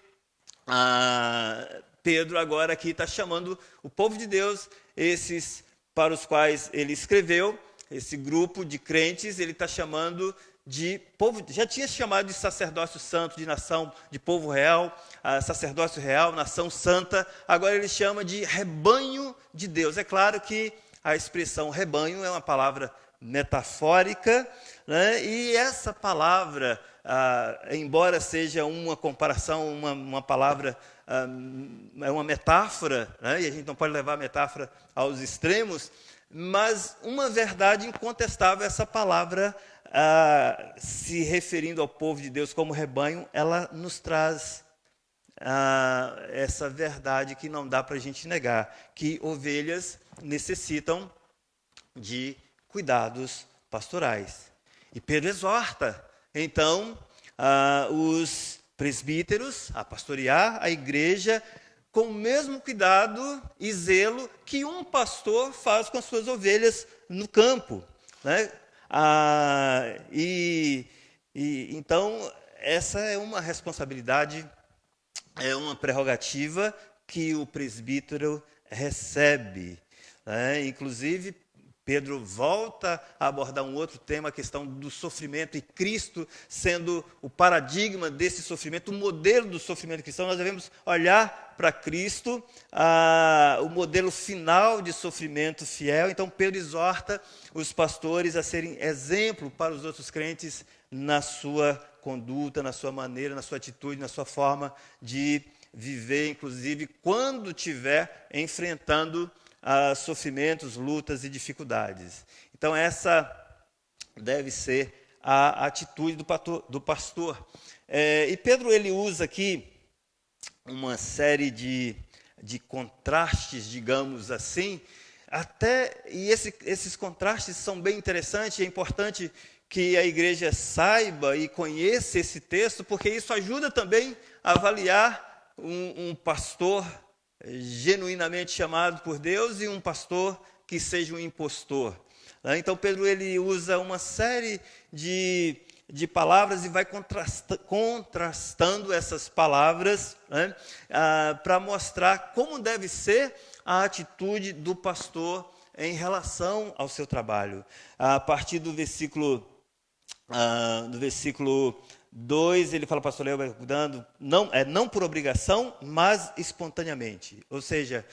Pedro agora aqui está chamando o povo de Deus, esses para os quais ele escreveu, esse grupo de crentes, ele está chamando de povo, já tinha chamado de sacerdócio santo, de nação, de povo real, sacerdócio real, nação santa, agora ele chama de rebanho de Deus. É claro que a expressão rebanho é uma palavra metafórica, né? E essa palavra, embora seja uma comparação, uma palavra, é uma metáfora, né? E a gente não pode levar a metáfora aos extremos, mas uma verdade incontestável, essa palavra, se referindo ao povo de Deus como rebanho, ela nos traz essa verdade que não dá para a gente negar, que ovelhas necessitam de cuidados pastorais. E Pedro exorta, então, os presbíteros a pastorear a igreja com o mesmo cuidado e zelo que um pastor faz com as suas ovelhas no campo, né? Então, essa é uma responsabilidade, é uma prerrogativa que o presbítero recebe, né? Inclusive, Pedro volta a abordar um outro tema, a questão do sofrimento, e Cristo sendo o paradigma desse sofrimento, o modelo do sofrimento cristão. Nós devemos olhar para Cristo, o modelo final de sofrimento fiel. Então, Pedro exorta os pastores a serem exemplo para os outros crentes na sua conduta, na sua maneira, na sua atitude, na sua forma de viver, inclusive quando estiver enfrentando sofrimentos, lutas e dificuldades. Então, essa deve ser a atitude do pastor. E Pedro, ele usa aqui uma série de contrastes, digamos assim, e esses contrastes são bem interessantes. É importante que a igreja saiba e conheça esse texto, porque isso ajuda também a avaliar um pastor genuinamente chamado por Deus e um pastor que seja um impostor. Então, Pedro, ele usa uma série de palavras e vai contrastando essas palavras, né, para mostrar como deve ser a atitude do pastor em relação ao seu trabalho. A partir do versículo 2, ele fala, pastor Léo vai cuidando, não por obrigação, mas espontaneamente. Ou seja,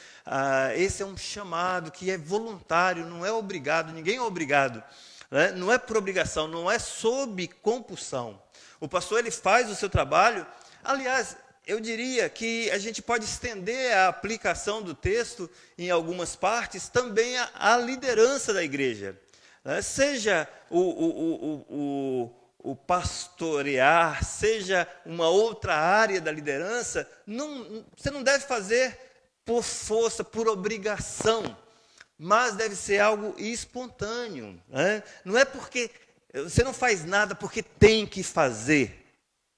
esse é um chamado que é voluntário, não é obrigado, ninguém é obrigado, né? Não é por obrigação, não é sob compulsão. O pastor, ele faz o seu trabalho. Aliás, eu diria que a gente pode estender a aplicação do texto em algumas partes também à liderança da igreja, né? Seja o pastorear, seja uma outra área da liderança, você não deve fazer por força, por obrigação, mas deve ser algo espontâneo, né? Não é porque você não faz nada porque tem que fazer,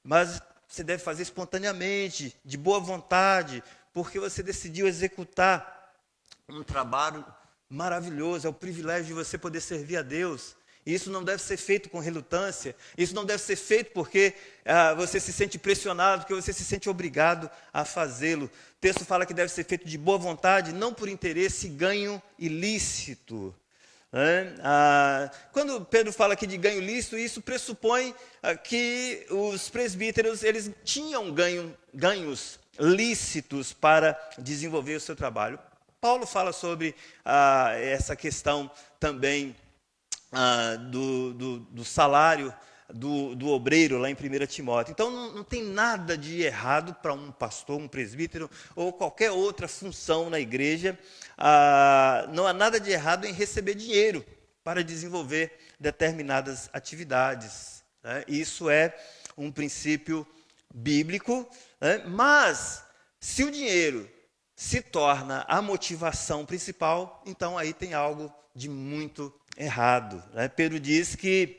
mas você deve fazer espontaneamente, de boa vontade, porque você decidiu executar um trabalho maravilhoso. É o privilégio de você poder servir a Deus. Isso não deve ser feito com relutância, isso não deve ser feito porque você se sente pressionado, porque você se sente obrigado a fazê-lo. O texto fala que deve ser feito de boa vontade, não por interesse e ganho ilícito, né? Quando Pedro fala aqui de ganho ilícito, isso pressupõe que os presbíteros, eles tinham ganhos lícitos para desenvolver o seu trabalho. Paulo fala sobre essa questão também do salário do obreiro lá em 1 Timóteo. Então, não tem nada de errado para um pastor, um presbítero ou qualquer outra função na igreja. Não há nada de errado em receber dinheiro para desenvolver determinadas atividades, né? Isso é um princípio bíblico, né? Mas, se o dinheiro se torna a motivação principal, então aí tem algo de muito errado, né? Pedro diz que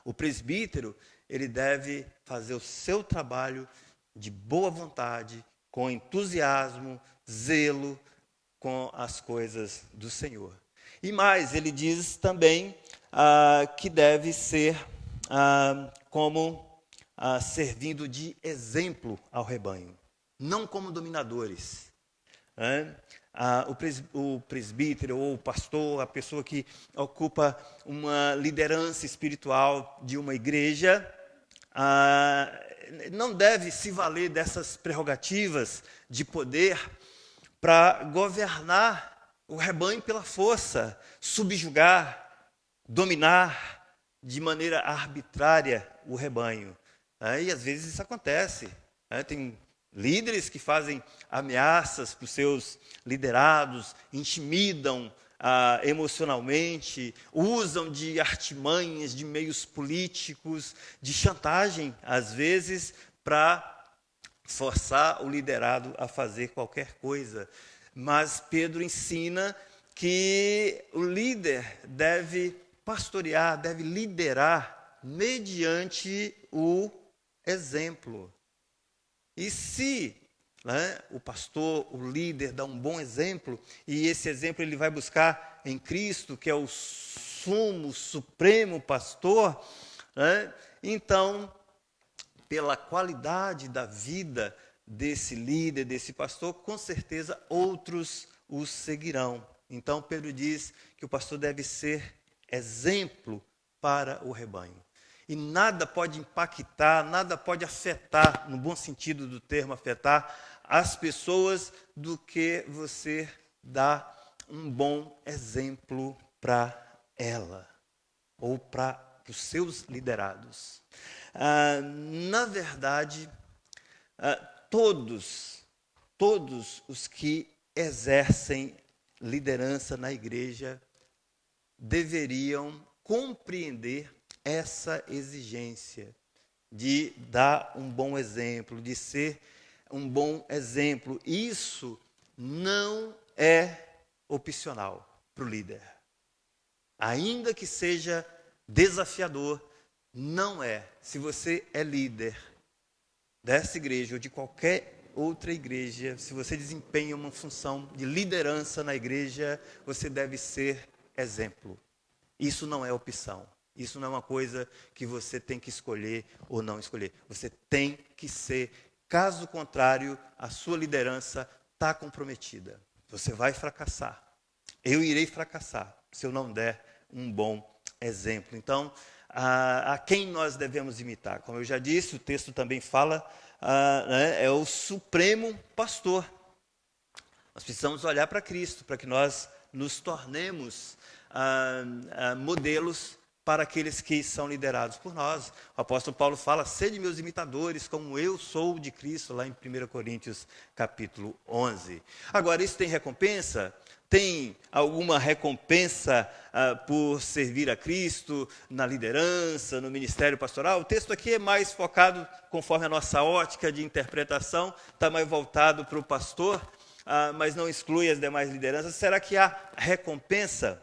o presbítero, ele deve fazer o seu trabalho de boa vontade, com entusiasmo, zelo com as coisas do Senhor. E mais, ele diz também que deve ser servindo de exemplo ao rebanho, não como dominadores, né? O presbítero ou o pastor, a pessoa que ocupa uma liderança espiritual de uma igreja, não deve se valer dessas prerrogativas de poder para governar o rebanho pela força, subjugar, dominar de maneira arbitrária o rebanho. E às vezes isso acontece, né? Tem líderes que fazem ameaças para os seus liderados, intimidam emocionalmente, usam de artimanhas, de meios políticos, de chantagem, às vezes, para forçar o liderado a fazer qualquer coisa. Mas Pedro ensina que o líder deve pastorear, deve liderar mediante o exemplo. E se né? O pastor, o líder, dá um bom exemplo, e esse exemplo ele vai buscar em Cristo, que é o sumo, supremo pastor, né? Então, pela qualidade da vida desse líder, desse pastor, com certeza outros os seguirão. Então, Pedro diz que o pastor deve ser exemplo para o rebanho. E nada pode impactar, nada pode afetar, no bom sentido do termo, afetar as pessoas do que você dá um bom exemplo para ela, ou para os seus liderados. Na verdade, todos os que exercem liderança na igreja deveriam compreender essa exigência de dar um bom exemplo, de ser um bom exemplo. Isso não é opcional para o líder. Ainda que seja desafiador, não é. Se você é líder dessa igreja ou de qualquer outra igreja, se você desempenha uma função de liderança na igreja, você deve ser exemplo. Isso não é opção. Isso não é uma coisa que você tem que escolher ou não escolher. Você tem que ser. Caso contrário, a sua liderança está comprometida. Você vai fracassar. Eu irei fracassar se eu não der um bom exemplo. Então, a quem nós devemos imitar? Como eu já disse, o texto também fala, é o supremo pastor. Nós precisamos olhar para Cristo, para que nós nos tornemos modelos para aqueles que são liderados por nós. O apóstolo Paulo fala, sede meus imitadores, como eu sou de Cristo, lá em 1 Coríntios, capítulo 11. Agora, isso tem recompensa? Tem alguma recompensa por servir a Cristo na liderança, no ministério pastoral? O texto aqui é mais focado, conforme a nossa ótica de interpretação, está mais voltado para o pastor, mas não exclui as demais lideranças. Será que há recompensa?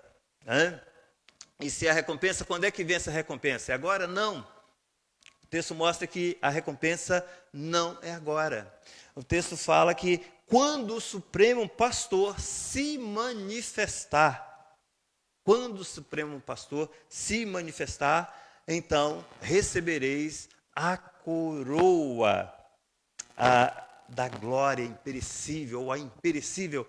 E se há recompensa, quando é que vem essa recompensa? É agora? Não. O texto mostra que a recompensa não é agora. O texto fala que quando o Supremo Pastor se manifestar, então recebereis a coroa da glória imperecível, ou a imperecível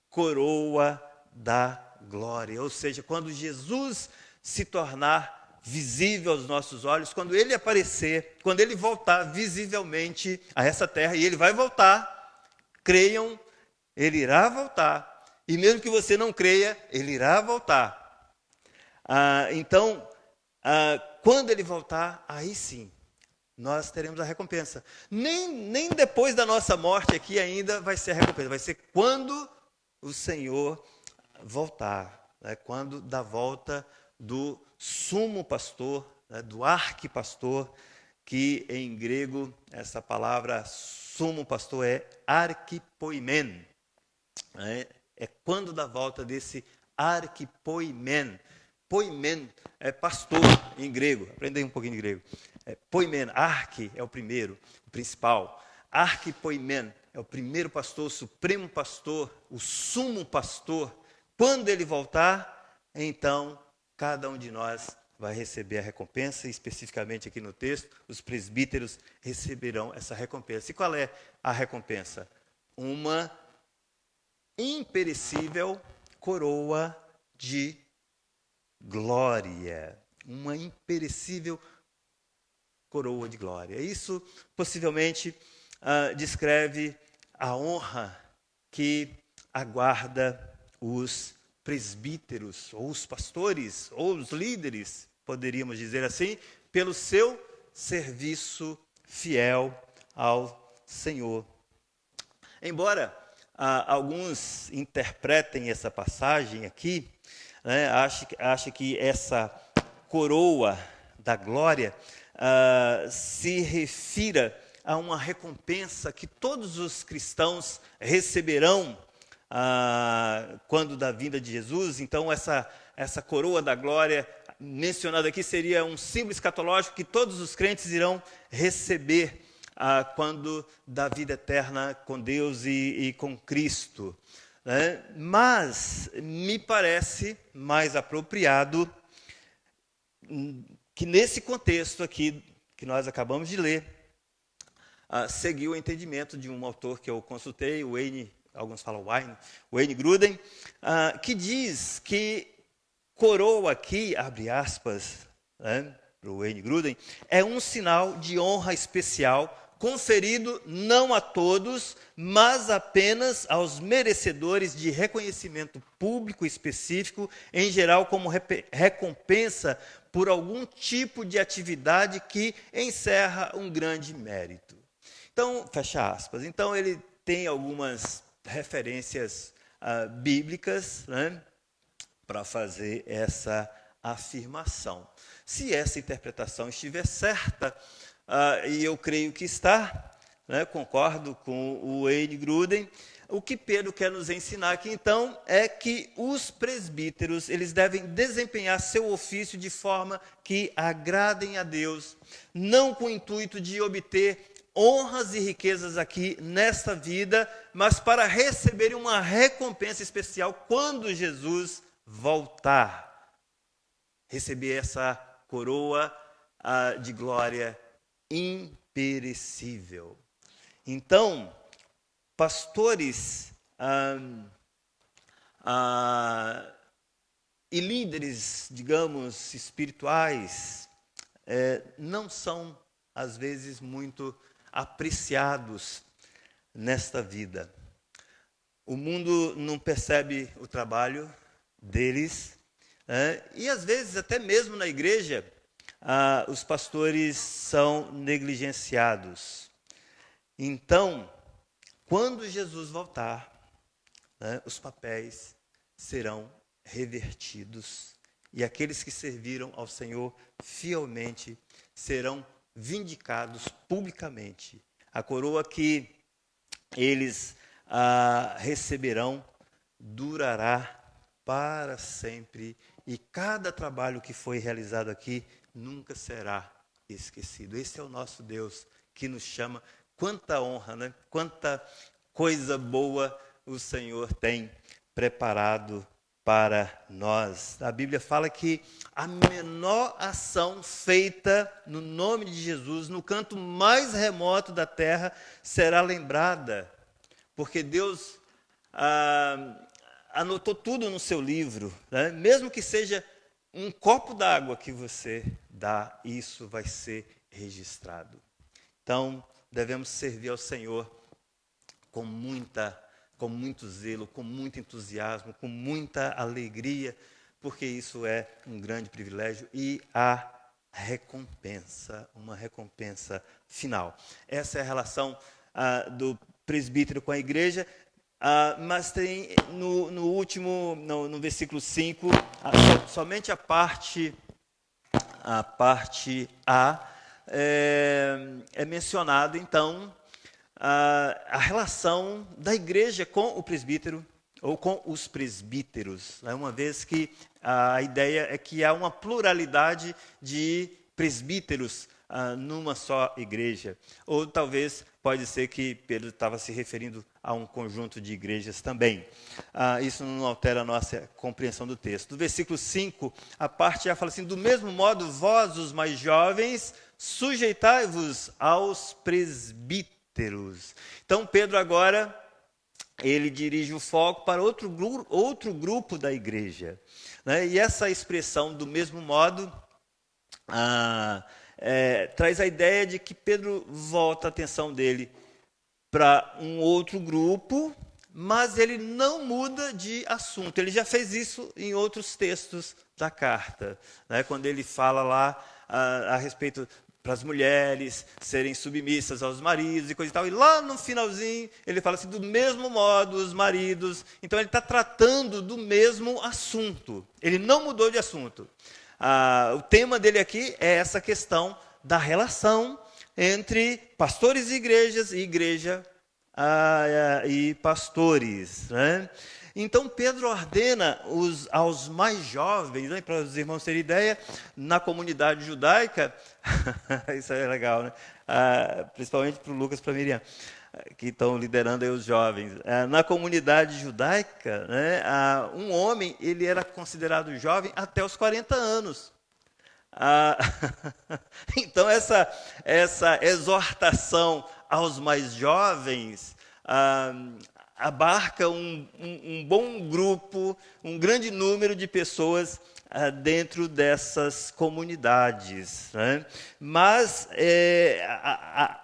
coroa da glória. Ou seja, quando Jesus se tornar visível aos nossos olhos, quando ele aparecer, quando ele voltar visivelmente a essa terra, e ele vai voltar, creiam, ele irá voltar. E mesmo que você não creia, ele irá voltar. Então, quando ele voltar, aí sim, nós teremos a recompensa. Nem depois da nossa morte aqui ainda vai ser a recompensa. Vai ser quando o Senhor voltar. Quando da volta do sumo pastor, do arquipastor, que em grego, essa palavra sumo pastor é arquipoimen. É quando da volta desse arquipoimen. Poimen é pastor em grego. Aprenda aí um pouquinho de grego. Poimen, arque é o primeiro, o principal. Arquipoimen é o primeiro pastor, o supremo pastor, o sumo pastor. Quando ele voltar, então cada um de nós vai receber a recompensa, e especificamente aqui no texto, os presbíteros receberão essa recompensa. E qual é a recompensa? Uma imperecível coroa de glória. Uma imperecível coroa de glória. Isso possivelmente descreve a honra que aguarda os presbíteros, ou os pastores, ou os líderes, poderíamos dizer assim, pelo seu serviço fiel ao Senhor. Embora alguns interpretem essa passagem aqui, acha que essa coroa da glória se refira a uma recompensa que todos os cristãos receberão quando da vinda de Jesus. Então essa coroa da glória mencionada aqui seria um símbolo escatológico que todos os crentes irão receber quando da vida eterna com Deus e com Cristo. Né? Mas me parece mais apropriado que nesse contexto aqui que nós acabamos de ler, seguir o entendimento de um autor que eu consultei, alguns falam Wayne Grudem, que diz que coroa aqui, abre aspas, né, para o Wayne Grudem, é um sinal de honra especial conferido não a todos, mas apenas aos merecedores de reconhecimento público específico, em geral como recompensa por algum tipo de atividade que encerra um grande mérito. Então, fecha aspas. Então, ele tem algumas referências bíblicas, né, para fazer essa afirmação. Se essa interpretação estiver certa, e eu creio que está, né, concordo com o Wayne Grudem, o que Pedro quer nos ensinar aqui, então, é que os presbíteros eles devem desempenhar seu ofício de forma que agradem a Deus, não com o intuito de obter honras e riquezas aqui nesta vida, mas para receberem uma recompensa especial quando Jesus voltar. Receber essa coroa de glória imperecível. Então, pastores e líderes, digamos, espirituais, não são, às vezes, muito apreciados nesta vida. O mundo não percebe o trabalho deles, e, às vezes, até mesmo na igreja, os pastores são negligenciados. Então, quando Jesus voltar, né, os papéis serão revertidos e aqueles que serviram ao Senhor fielmente serão vindicados publicamente. A coroa que eles receberão durará para sempre e cada trabalho que foi realizado aqui nunca será esquecido. Esse é o nosso Deus que nos chama. Quanta honra, né? Quanta coisa boa o Senhor tem preparado para nós. A Bíblia fala que a menor ação feita no nome de Jesus, no canto mais remoto da terra, será lembrada, porque Deus anotou tudo no seu livro, né? Mesmo que seja um copo d'água que você dá, isso vai ser registrado. Então, devemos servir ao Senhor com muito zelo, com muito entusiasmo, com muita alegria, porque isso é um grande privilégio e a recompensa, uma recompensa final. Essa é a relação do presbítero com a igreja, mas tem no versículo 5, somente a parte A é mencionado, então, a relação da igreja com o presbítero, ou com os presbíteros, né? Uma vez que a ideia é que há uma pluralidade de presbíteros numa só igreja. Ou talvez pode ser que Pedro estava se referindo a um conjunto de igrejas também. Isso não altera a nossa compreensão do texto. Do versículo 5, a parte A fala assim: do mesmo modo, vós, os mais jovens, sujeitai-vos aos presbíteros. Então, Pedro agora, ele dirige o foco para outro grupo da igreja, né? E essa expressão, do mesmo modo, traz a ideia de que Pedro volta a atenção dele para um outro grupo, mas ele não muda de assunto. Ele já fez isso em outros textos da carta, né? Quando ele fala lá a respeito para as mulheres serem submissas aos maridos e coisa e tal. E lá no finalzinho ele fala assim: do mesmo modo os maridos. Então ele está tratando do mesmo assunto. Ele não mudou de assunto. O tema dele aqui é essa questão da relação entre pastores e igrejas, e igreja e pastores, né? Então Pedro ordena aos mais jovens, né, para os irmãos terem ideia, na comunidade judaica, isso é legal, né? principalmente para o Lucas e para a Miriam, que estão liderando aí os jovens. Na comunidade judaica, né, um homem ele era considerado jovem até os 40 anos. Então, essa exortação aos mais jovens abarca um bom grupo, um grande número de pessoas dentro dessas comunidades, né? Mas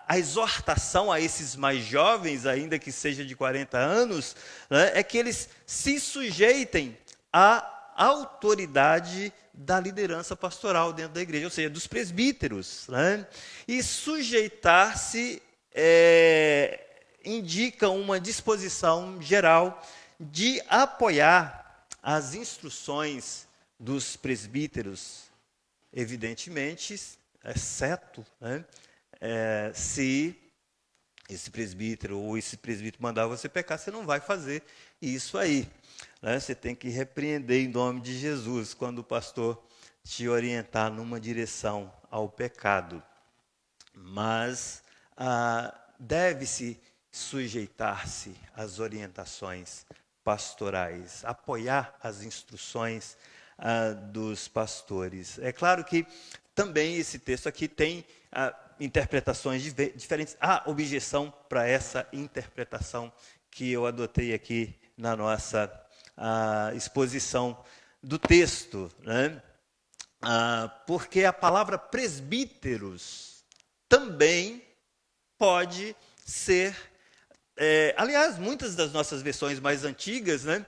a exortação a esses mais jovens, ainda que seja de 40 anos, né, é que eles se sujeitem à autoridade da liderança pastoral dentro da igreja, ou seja, dos presbíteros, né? E sujeitar-se indica uma disposição geral de apoiar as instruções dos presbíteros, evidentemente, exceto, né, se esse presbítero ou esse presbítero mandar você pecar, você não vai fazer isso aí, né? Você tem que repreender em nome de Jesus quando o pastor te orientar numa direção ao pecado. Mas deve-se sujeitar-se às orientações pastorais, apoiar as instruções dos pastores. É claro que também esse texto aqui tem interpretações diferentes. Há objeção para essa interpretação que eu adotei aqui na nossa exposição do texto, né? Porque a palavra presbíteros também pode ser... aliás, muitas das nossas versões mais antigas, né,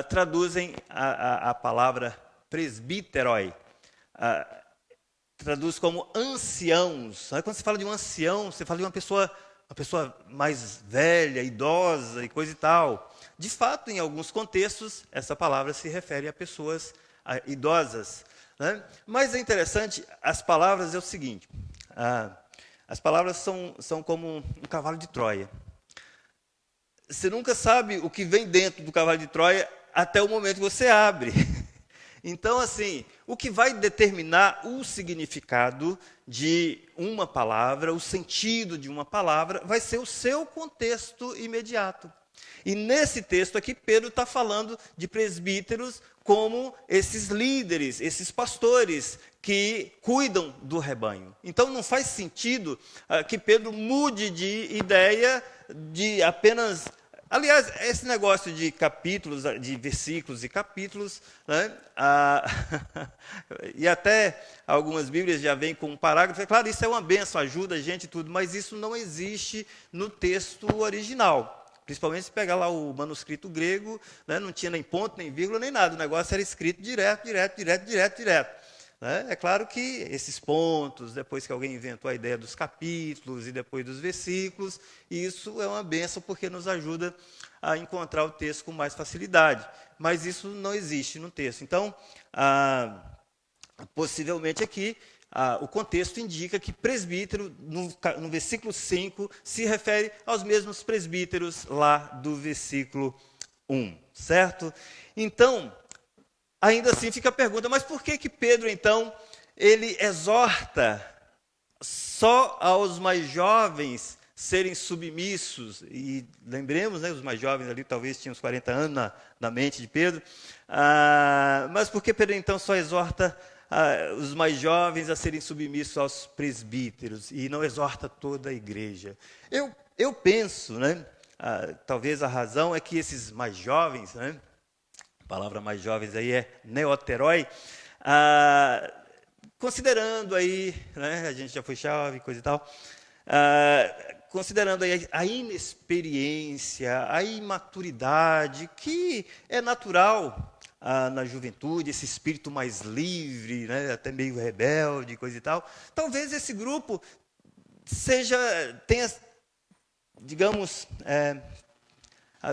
traduzem a palavra presbíteroi, traduz como anciãos. Quando você fala de um ancião, você fala de uma pessoa mais velha, idosa e coisa e tal. De fato, em alguns contextos, essa palavra se refere a pessoas idosas, né? Mas é interessante, as palavras é o seguinte, as palavras são como um cavalo de Troia. Você nunca sabe o que vem dentro do cavalo de Troia até o momento que você abre. Então, assim, o que vai determinar o significado de uma palavra, o sentido de uma palavra, vai ser o seu contexto imediato. E nesse texto aqui, Pedro está falando de presbíteros como esses líderes, esses pastores que cuidam do rebanho. Então, não faz sentido que Pedro mude de ideia de apenas... Aliás, esse negócio de capítulos, de versículos e capítulos, né? E até algumas Bíblias já vêm com um parágrafo. É claro, isso é uma benção, ajuda a gente e tudo, mas isso não existe no texto original. Principalmente se pegar lá o manuscrito grego, né? Não tinha nem ponto, nem vírgula, nem nada. O negócio era escrito direto. Né? É claro que esses pontos, depois que alguém inventou a ideia dos capítulos e depois dos versículos, isso é uma bênção porque nos ajuda a encontrar o texto com mais facilidade. Mas isso não existe no texto. Então, possivelmente aqui, o contexto indica que presbítero, no versículo 5, se refere aos mesmos presbíteros lá do versículo 1, certo? Então, ainda assim fica a pergunta, mas por que Pedro, então, ele exorta só aos mais jovens serem submissos? E lembremos, né, os mais jovens ali talvez tinham uns 40 anos na mente de Pedro. Mas por que Pedro, então, só exorta os mais jovens a serem submissos aos presbíteros e não exorta toda a igreja? Eu penso, né, talvez a razão é que esses mais jovens, né, a palavra mais jovens aí é neoteroi, considerando aí, né, a gente já foi jovem, coisa e tal, considerando aí a inexperiência, a imaturidade, que é natural na juventude, esse espírito mais livre, né, até meio rebelde, coisa e tal, talvez esse grupo tenha, digamos,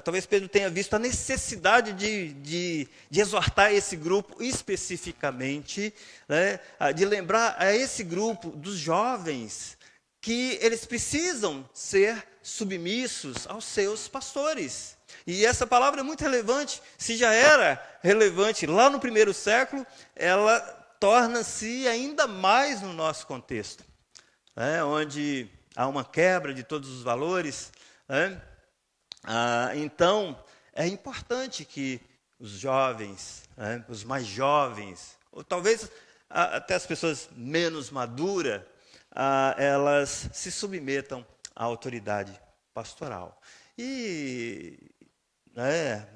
talvez Pedro tenha visto a necessidade de exortar esse grupo especificamente, né, de lembrar a esse grupo dos jovens que eles precisam ser submissos aos seus pastores. E essa palavra é muito relevante. Se já era relevante lá no primeiro século, ela torna-se ainda mais no nosso contexto, né, onde há uma quebra de todos os valores, né? Então, é importante que os jovens, né, os mais jovens, ou talvez até as pessoas menos maduras, elas se submetam à autoridade pastoral. E, né,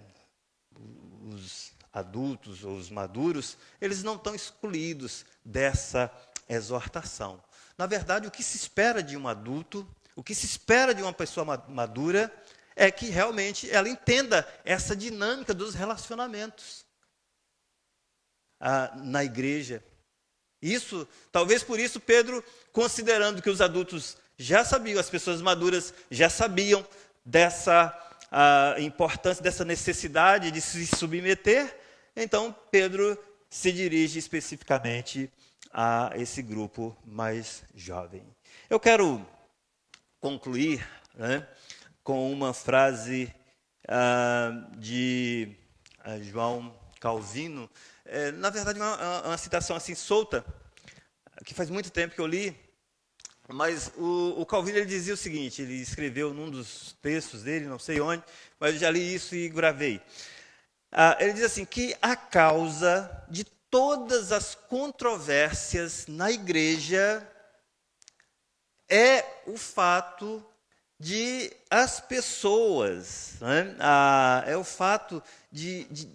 os adultos ou os maduros, eles não estão excluídos dessa exortação. Na verdade, o que se espera de um adulto, o que se espera de uma pessoa madura, é que realmente ela entenda essa dinâmica dos relacionamentos na igreja. Isso, talvez por isso Pedro, considerando que os adultos já sabiam, as pessoas maduras já sabiam dessa importância, dessa necessidade de se submeter, então Pedro se dirige especificamente a esse grupo mais jovem. Eu quero concluir, né, com uma frase de João Calvino, na verdade uma citação assim solta, que faz muito tempo que eu li, mas o Calvino ele dizia o seguinte, ele escreveu num dos textos dele, não sei onde, mas eu já li isso e gravei. Ele diz assim, que a causa de todas as controvérsias na igreja é o fato de as pessoas, né? É o fato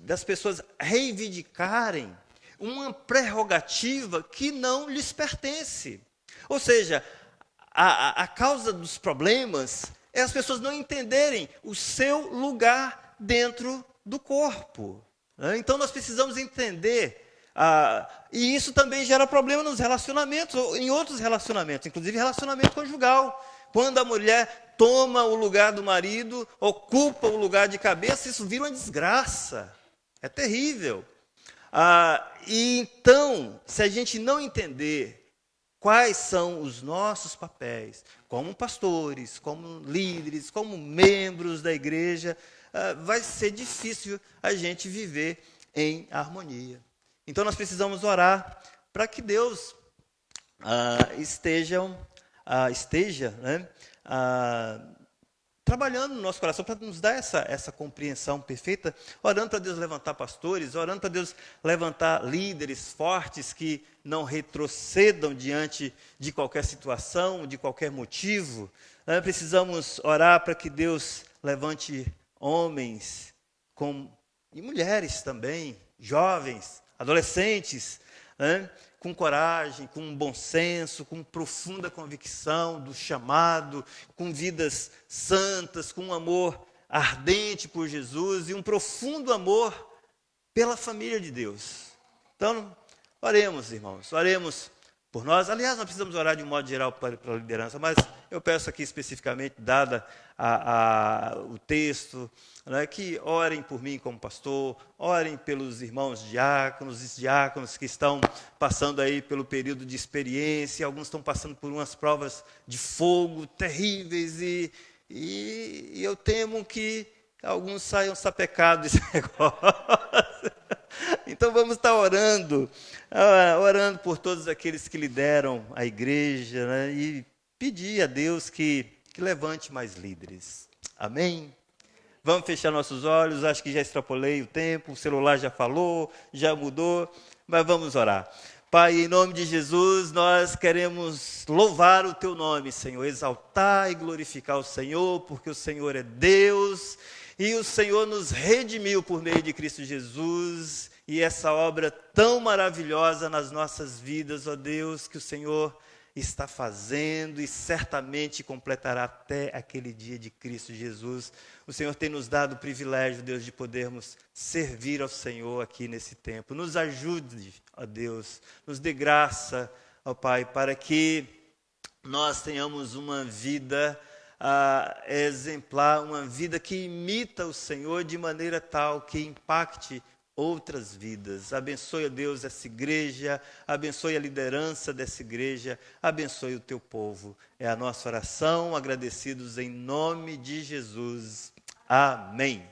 das pessoas reivindicarem uma prerrogativa que não lhes pertence. Ou seja, a causa dos problemas é as pessoas não entenderem o seu lugar dentro do corpo, né? Então nós precisamos entender, e isso também gera problema nos relacionamentos, ou em outros relacionamentos, inclusive relacionamento conjugal. Quando a mulher toma o lugar do marido, ocupa o lugar de cabeça, isso vira uma desgraça. É terrível. E então, se a gente não entender quais são os nossos papéis, como pastores, como líderes, como membros da igreja, vai ser difícil a gente viver em harmonia. Então, nós precisamos orar para que Deus esteja, né, trabalhando no nosso coração para nos dar essa compreensão perfeita, orando para Deus levantar pastores, orando para Deus levantar líderes fortes que não retrocedam diante de qualquer situação, de qualquer motivo. Precisamos orar para que Deus levante homens e mulheres também, jovens, adolescentes, né, com coragem, com bom senso, com profunda convicção do chamado, com vidas santas, com um amor ardente por Jesus e um profundo amor pela família de Deus. Então, oremos, irmãos, oremos por nós. Aliás, nós precisamos orar de um modo geral para a liderança, mas eu peço aqui especificamente, dada o texto, né, que orem por mim como pastor, orem pelos irmãos diáconos que estão passando aí pelo período de experiência, alguns estão passando por umas provas de fogo terríveis e eu temo que alguns saiam sapecados desse negócio. Então vamos estar orando por todos aqueles que lideram a igreja, né, e pedir a Deus que levante mais líderes. Amém? Vamos fechar nossos olhos, acho que já extrapolei o tempo, o celular já falou, já mudou, mas vamos orar. Pai, em nome de Jesus, nós queremos louvar o Teu nome, Senhor, exaltar e glorificar o Senhor, porque o Senhor é Deus, e o Senhor nos redimiu por meio de Cristo Jesus, e essa obra tão maravilhosa nas nossas vidas, ó Deus, que o Senhor está fazendo e certamente completará até aquele dia de Cristo Jesus. O Senhor tem nos dado o privilégio, Deus, de podermos servir ao Senhor aqui nesse tempo. Nos ajude, ó Deus, nos dê graça, ó Pai, para que nós tenhamos uma vida exemplar, uma vida que imita o Senhor de maneira tal que impacte outras vidas. Abençoe, ó Deus, essa igreja, abençoe a liderança dessa igreja, abençoe o Teu povo. É a nossa oração, agradecidos em nome de Jesus. Amém.